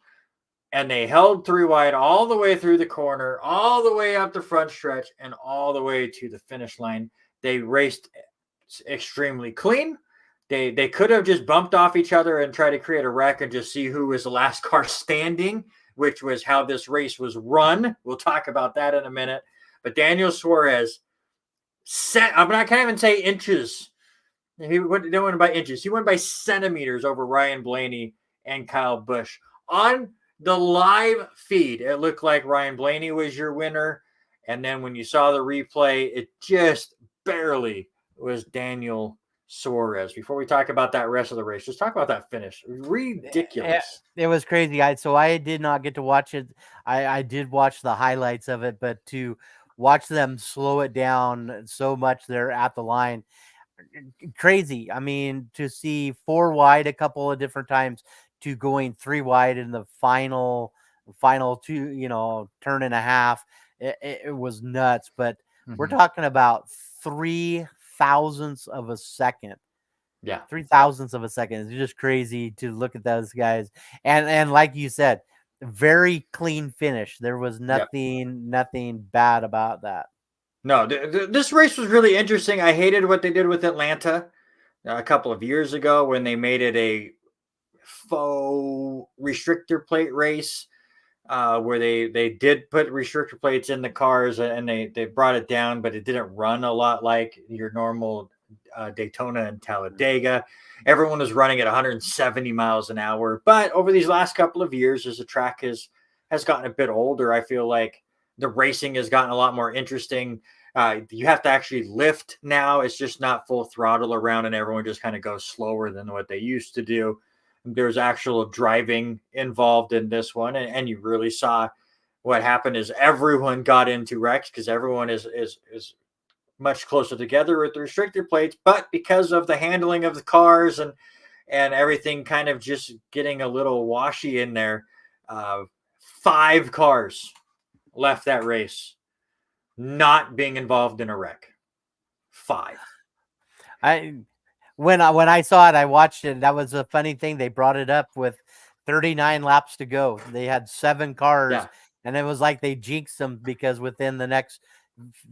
and they held 3 wide all the way through the corner, all the way up the front stretch, and all the way to the finish line. They raced extremely clean. They could have just bumped off each other and tried to create a wreck and just see who was the last car standing, which was how this race was run. We'll talk about that in a minute. But Daniel Suarez I'm not, can't even say inches. He didn't win by inches. He won by centimeters over Ryan Blaney and Kyle Busch. On the live feed, it looked like Ryan Blaney was your winner. And then when you saw the replay, it just barely was Daniel Suarez. Before we talk about that rest of the race, just talk about that finish. Ridiculous. It was crazy. So I did not get to watch it. I did watch the highlights of it, but to watch them slow it down so much there at the line, crazy. I mean, to see 4 wide a couple of different times to going 3 wide in the final 2, turn and a half. It was nuts, but we're talking about 3 thousandths of a second. Yeah. 3 thousandths of a second. It's just crazy to look at those guys. And like you said, very clean finish. There was nothing bad about that. No, this race was really interesting. I hated what they did with Atlanta a couple of years ago when they made it a faux restrictor plate race, where they did put restrictor plates in the cars and they brought it down, but it didn't run a lot like your normal Daytona and Talladega. Everyone was running at 170 miles an hour. But over these last couple of years, as the track has gotten a bit older, I feel like the racing has gotten a lot more interesting. You have to actually lift now. It's just not full throttle around, and everyone just kind of goes slower than what they used to do. There's actual driving involved in this one, and you really saw what happened is everyone got into wrecks because everyone is much closer together with the restrictor plates, but because of the handling of the cars and everything kind of just getting a little washy in there, 5 cars left that race not being involved in a wreck. 5. When I saw it, I watched it. That was a funny thing. They brought it up with 39 laps to go. They had 7 cars, and it was like they jinxed them because within the next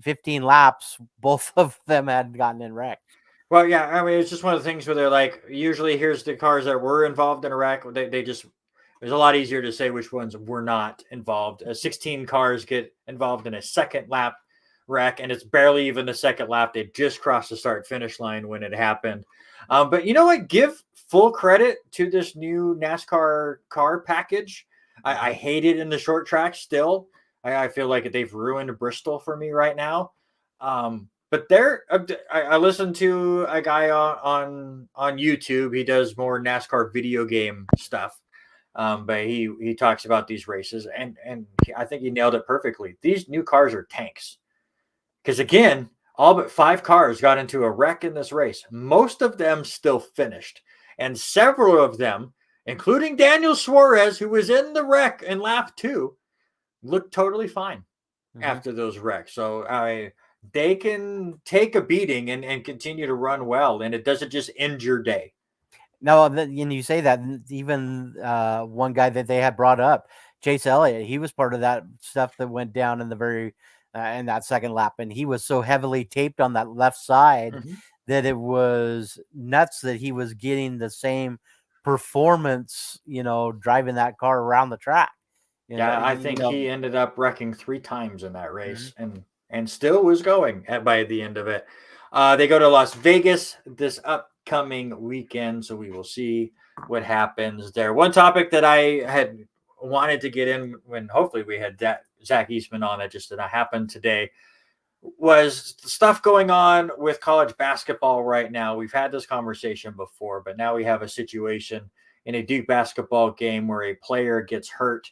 15 laps, both of them had gotten in wrecks. Well, yeah, I mean, it's just one of the things where they're like, usually here's the cars that were involved in a wreck. They just, it's a lot easier to say which ones were not involved. 16 cars get involved in a second lap wreck, and it's barely even the second lap. They just crossed the start finish line when it happened. But you know what? Give full credit to this new NASCAR car package. I hate it in the short track still. I feel like they've ruined Bristol for me right now. But I listened to a guy on YouTube. He does more NASCAR video game stuff. But he talks about these races, and I think he nailed it perfectly. These new cars are tanks. Because again, all but 5 cars got into a wreck in this race. Most of them still finished. And several of them, including Daniel Suarez, who was in the wreck in lap 2, looked totally fine after those wrecks. So they can take a beating and continue to run well, and it doesn't just end your day. No, and you say that, even one guy that they had brought up, Chase Elliott, he was part of that stuff that went down in the very in that second lap, and he was so heavily taped on that left side that it was nuts that he was getting the same performance, driving that car around the track. Yeah, I think he ended up wrecking 3 times in that race, and still was going by the end of it. They go to Las Vegas this upcoming weekend, so we will see what happens there. One topic that I had wanted to get in when hopefully we had Zach Eastman on, that just did not happen today, was the stuff going on with college basketball right now. We've had this conversation before, but now we have a situation in a Duke basketball game where a player gets hurt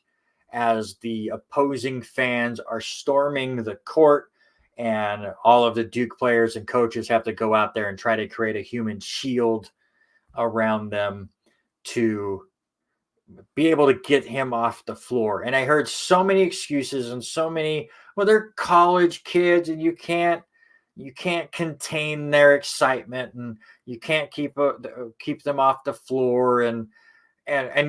as the opposing fans are storming the court, and all of the Duke players and coaches have to go out there and try to create a human shield around them to be able to get him off the floor. And I heard so many excuses and so many, well, they're college kids and you can't contain their excitement, and you can't keep them off the floor. And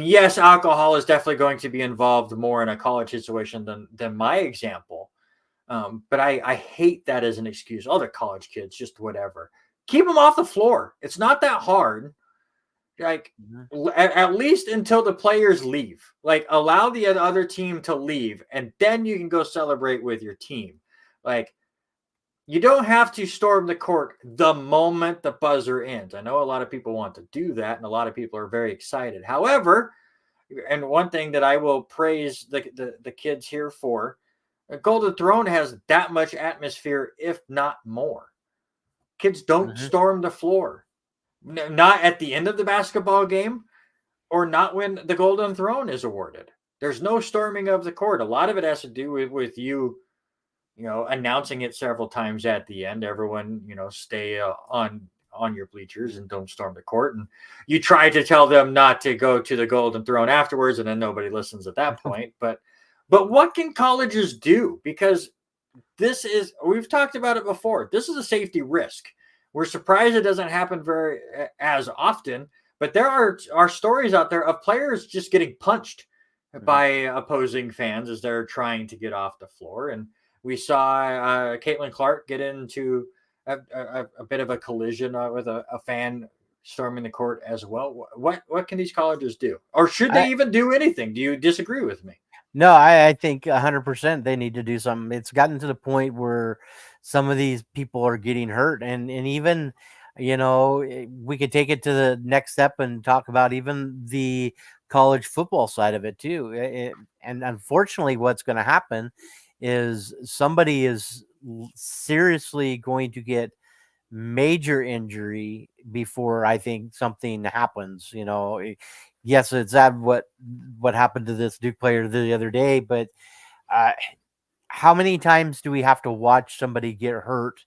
yes, alcohol is definitely going to be involved more in a college situation than my example. But I hate that as an excuse. Other college kids, just whatever. Keep them off the floor. It's not that hard. Like, at least until the players leave. Like, allow the other team to leave, and then you can go celebrate with your team. Like, you don't have to storm the court the moment the buzzer ends. I know a lot of people want to do that, and a lot of people are very excited. However, and one thing that I will praise the kids here for, Golden Throne has that much atmosphere, if not more. Kids don't storm the floor. Not at the end of the basketball game, or not when the Golden Throne is awarded. There's no storming of the court. A lot of it has to do with you announcing it several times at the end. Everyone, stay on your bleachers and don't storm the court. And you try to tell them not to go to the Golden Throne afterwards, and then nobody listens at that point. But what can colleges do? Because we've talked about it before. This is a safety risk. We're surprised it doesn't happen as often, but there are stories out there of players just getting punched by opposing fans as they're trying to get off the floor. And we saw Caitlin Clark get into a bit of a collision with a fan storming the court as well. What can these colleges do? Or should they even do anything? Do you disagree with me? No, I think 100% they need to do something. It's gotten to the point where some of these people are getting hurt, and even, we could take it to the next step and talk about even the college football side of it too. And unfortunately, what's going to happen is somebody is seriously going to get major injury before I think something happens. Yes, it's sad what happened to this Duke player the other day, but how many times do we have to watch somebody get hurt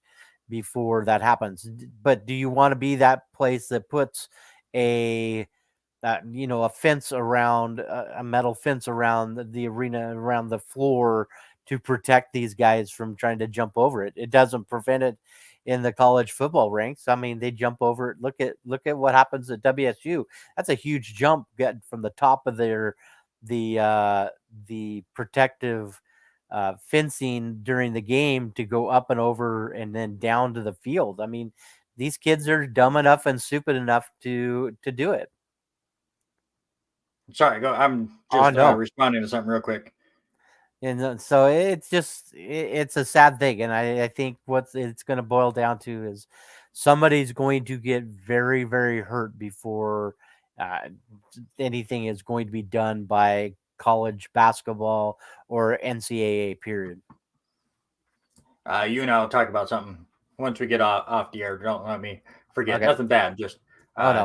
before that happens? But do you want to be that place that puts a fence around, a metal fence around the arena, around the floor, to protect these guys from trying to jump over it? It doesn't prevent it in the college football ranks. I mean, they jump over it. Look at what happens at WSU. That's a huge jump from the top of the protective fencing during the game to go up and over and then down to the field. I mean, these kids are dumb enough and stupid enough to do it. Sorry, go. I'm just responding to something real quick. And so it's a sad thing. And I think what it's going to boil down to is somebody's going to get very, very hurt before anything is going to be done by college basketball or NCAA, period. You and I'll talk about something once we get off the air. Don't let me forget. Okay. Nothing bad. Just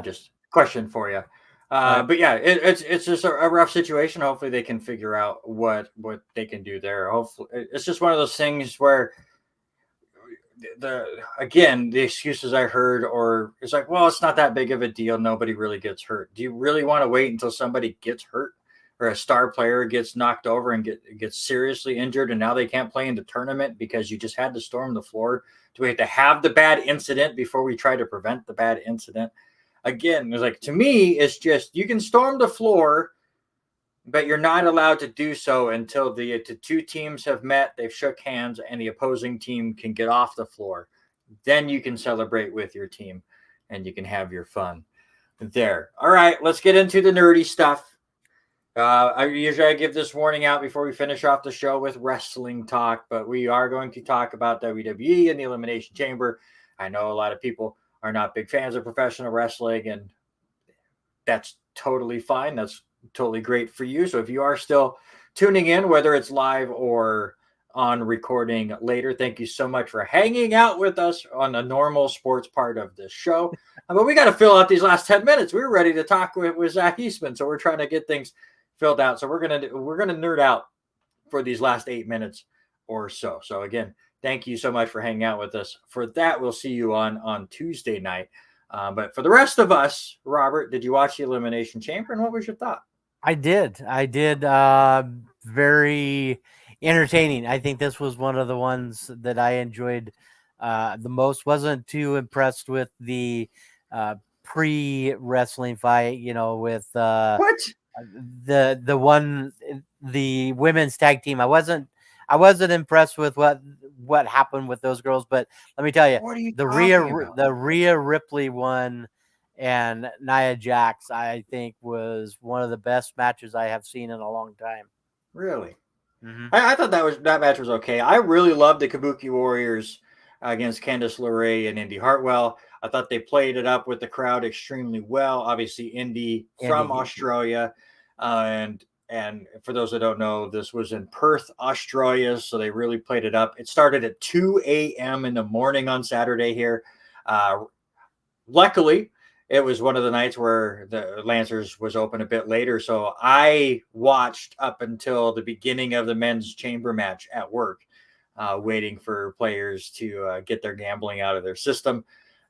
just question for you. But yeah, it's just a rough situation. Hopefully they can figure out what they can do there. Hopefully it's just one of those things where the excuses I heard, or it's like, well, it's not that big of a deal. Nobody really gets hurt. Do you really want to wait until somebody gets hurt, or a star player gets knocked over and gets seriously injured, and now they can't play in the tournament because you just had to storm the floor? Do we have to have the bad incident before we try to prevent the bad incident? Again, it's like, to me, it's just, you can storm the floor, but you're not allowed to do so until the two teams have met, they've shook hands, and the opposing team can get off the floor. Then you can celebrate with your team, and you can have your fun there. All right, let's get into the nerdy stuff. I give this warning out before we finish off the show with wrestling talk, but we are going to talk about WWE and the Elimination Chamber. I know a lot of people are not big fans of professional wrestling, and that's totally fine. That's totally great for you. So if you are still tuning in, whether it's live or on recording later, thank you so much for hanging out with us on the normal sports part of this show. But we got to fill out these last 10 minutes. We were ready to talk with Zach Eastman, so we're trying to get things filled out. So we're gonna nerd out for these last 8 minutes or so. So again, thank you so much for hanging out with us. For that, we'll see you on Tuesday night. But for the rest of us, Robert, did you watch the Elimination Chamber, and what was your thought? I did. Very entertaining. I think this was one of the ones that I enjoyed the most. Wasn't too impressed with the pre-wrestling fight, with What? the women's tag team. I wasn't impressed with what happened with those girls, but let me tell you, What are you the talking about? the Rhea Ripley one and Nia Jax, I think, was one of the best matches I have seen in a long time. Really? Mm-hmm. I thought that match was okay. I really loved the Kabuki Warriors against Candice LeRae and Indy Hartwell. I thought they played it up with the crowd extremely well. Obviously, Indy from Australia, and for those that don't know, this was in Perth, Australia, so they really played it up. It started at 2 a.m. in the morning on Saturday here. Luckily, it was one of the nights where the Lancers was open a bit later. So I watched up until the beginning of the men's chamber match at work, waiting for players to get their gambling out of their system.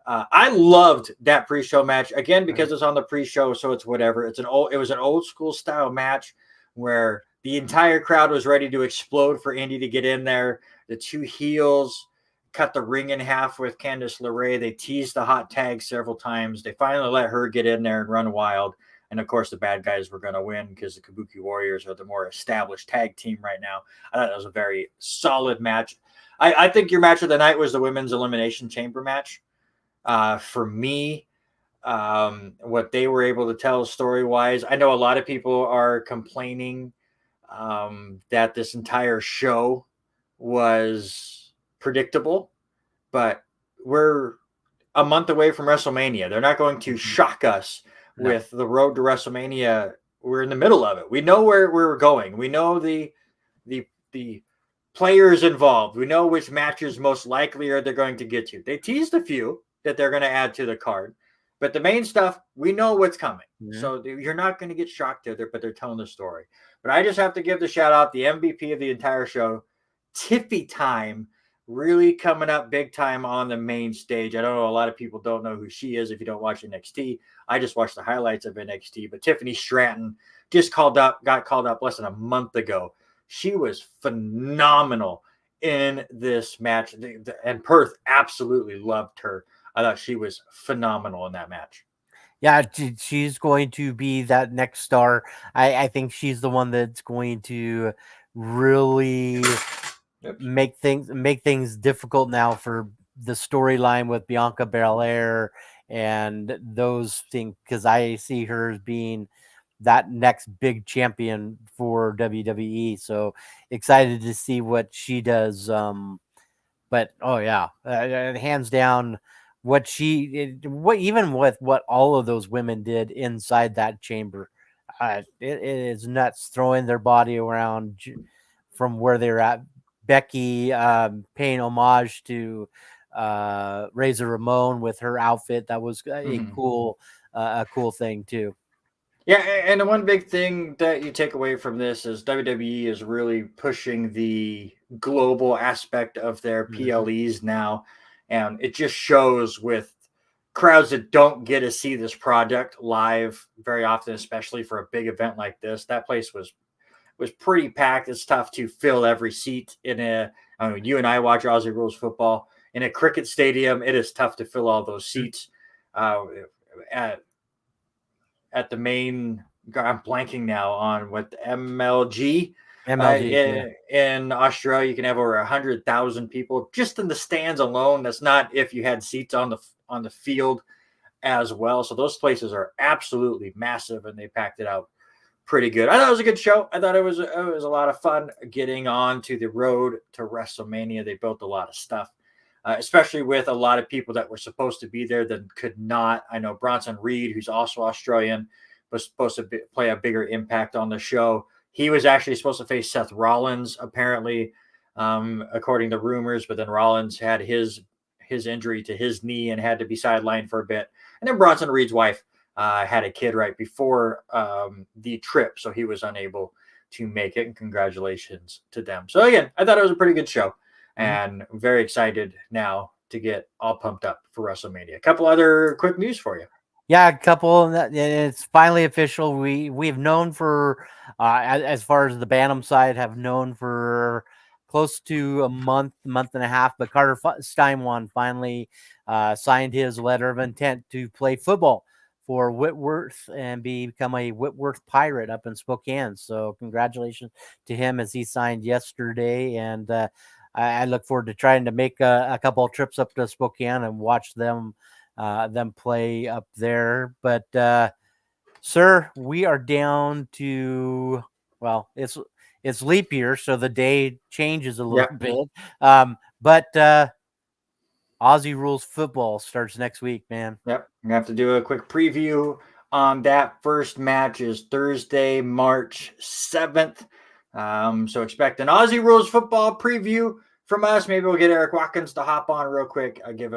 I loved that pre-show match again because it's on the pre-show, so it's whatever. It was an old school style match where the entire crowd was ready to explode for Indy to get in there. The two heels cut the ring in half with Candice LeRae. They teased the hot tag several times. They finally let her get in there and run wild. And of course, the bad guys were going to win because the Kabuki Warriors are the more established tag team right now. I thought it was a very solid match. I think your match of the night was the women's elimination chamber match. For me, what they were able to tell story-wise, I know a lot of people are complaining that this entire show was predictable, but we're a month away from WrestleMania. They're not going to shock us with the road to WrestleMania. We're in the middle of it. We know where we're going. We know the players involved. We know which matches most likely are they're going to get to. They teased a few that they're going to add to the card, but the main stuff, we know what's coming. Yeah. So you're not going to get shocked there, but they're telling the story. But I just have to give the shout out, the MVP of the entire show, Tiffy Time, really coming up big time on the main stage. I don't know, a lot of people don't know who she is if you don't watch NXT. I just watched the highlights of NXT, but Tiffany Stratton just got called up less than a month ago. She was phenomenal in this match, and Perth absolutely loved her. I thought she was phenomenal in that match. Yeah, she's going to be that next star. I think she's the one that's going to really make things difficult now for the storyline with Bianca Belair and those things, because I see her as being that next big champion for WWE. So excited to see what she does. But oh yeah, hands down, even with what all of those women did inside that chamber, it is nuts, throwing their body around from where they're at. Becky paying homage to Razor Ramon with her outfit. That was a cool thing too. Yeah, and the one big thing that you take away from this is WWE is really pushing the global aspect of their PLEs now, and it just shows with crowds that don't get to see this product live very often, especially for a big event like this. That place was pretty packed. It's tough to fill every seat in you and I watch Aussie Rules football in a cricket stadium. It is tough to fill all those seats. At the main, I'm blanking now on what MLG. In Australia, you can have over 100,000 people just in the stands alone. That's not if you had seats on the field as well. So those places are absolutely massive, and they packed it out pretty good. I thought it was a good show. I thought it was a lot of fun getting on to the road to WrestleMania. They built a lot of stuff, especially with a lot of people that were supposed to be there that could not. I know Bronson Reed, who's also Australian, was supposed to play a bigger impact on the show. He was actually supposed to face Seth Rollins, apparently, according to rumors, but then Rollins had his injury to his knee and had to be sidelined for a bit. And then Bronson Reed's wife had a kid right before the trip, so he was unable to make it. And congratulations to them. So again, I thought it was a pretty good show, and I'm very excited now to get all pumped up for WrestleMania. A couple other quick news for you. Yeah, a couple. It's finally official. We've known for, as far as the Bantam side, have known for close to a month and a half. But Carter Steinwan finally signed his letter of intent to play football for Whitworth and become a Whitworth Pirate up in Spokane. So congratulations to him as he signed yesterday. And I look forward to trying to make a couple of trips up to Spokane and watch them play up there. But sir, we are down to, well, it's leap year, so the day changes a little bit. But Aussie Rules football starts next week, man. Yep. We have to do a quick preview on that. First match is Thursday, March 7th. So expect an Aussie Rules football preview from us. Maybe we'll get Eric Watkins to hop on real quick. Give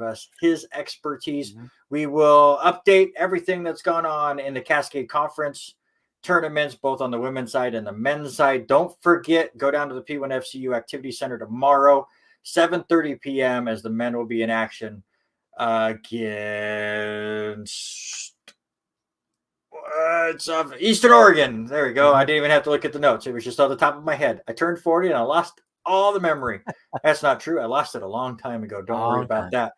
us his expertise. We will update everything that's gone on in the Cascade Conference tournaments, both on the women's side and the men's side. Don't forget, go down to the P1FCU Activity Center tomorrow, 7:30 p.m. as the men will be in action against Eastern Oregon. There we go. I didn't even have to look at the notes. It was just on the top of my head. I turned 40 and I lost all the memory. That's not true. I lost it a long time ago. Don't worry about that.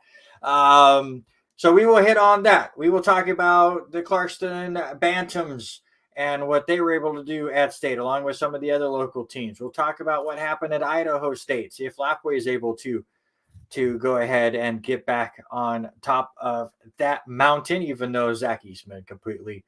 So we will hit on that. We will talk about the Clarkston Bantams and what they were able to do at state, along with some of the other local teams. We'll talk about what happened at Idaho State, see if Lapwai is able to go ahead and get back on top of that mountain, even though Zach Eastman completely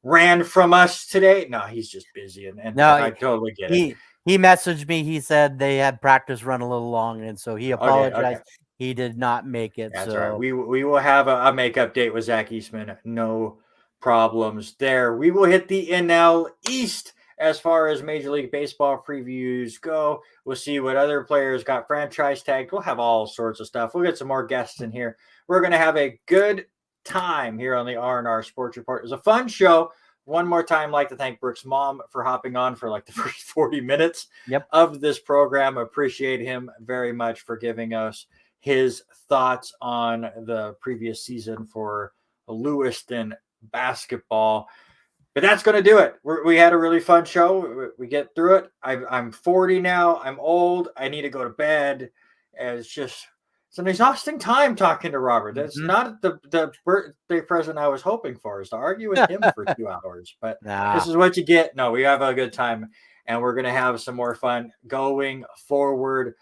ran from us today. No, he's just busy, and no, I totally get it. He messaged me. He said they had practice run a little long, and so he apologized. Okay. He did not make it. That's so right. We will have a make-up date with Zach Eastman. No problems there. We will hit the NL East as far as Major League Baseball previews go. We'll see what other players got franchise tagged. We'll have all sorts of stuff. We'll get some more guests in here. We're going to have a good time here on the R&R Sports Report. It was a fun show. One more time, I'd like to thank Brooks Malm for hopping on for like the first 40 minutes of this program. Appreciate him very much for giving us his thoughts on the previous season for Lewiston basketball. But that's going to do it. We had a really fun show. We get through it. I'm 40 now. I'm old. I need to go to bed. It's an exhausting time talking to Robert. That's not the birthday present I was hoping for, is to argue with him for 2 hours. But This is what you get. No, we have a good time, and we're going to have some more fun going forward.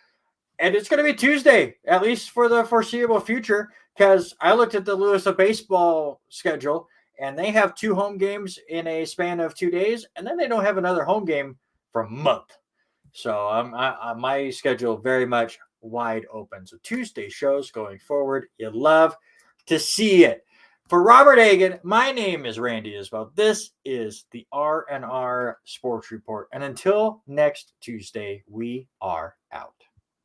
And it's going to be Tuesday, at least for the foreseeable future, because I looked at the Lewiston baseball schedule, and they have 2 home games in a span of 2 days, and then they don't have another home game for a month. So my schedule very much wide open. So Tuesday shows going forward. You love to see it. For Robert Hagan, my name is Randy Isbell. This is the R&R Sports Report. And until next Tuesday, we are out.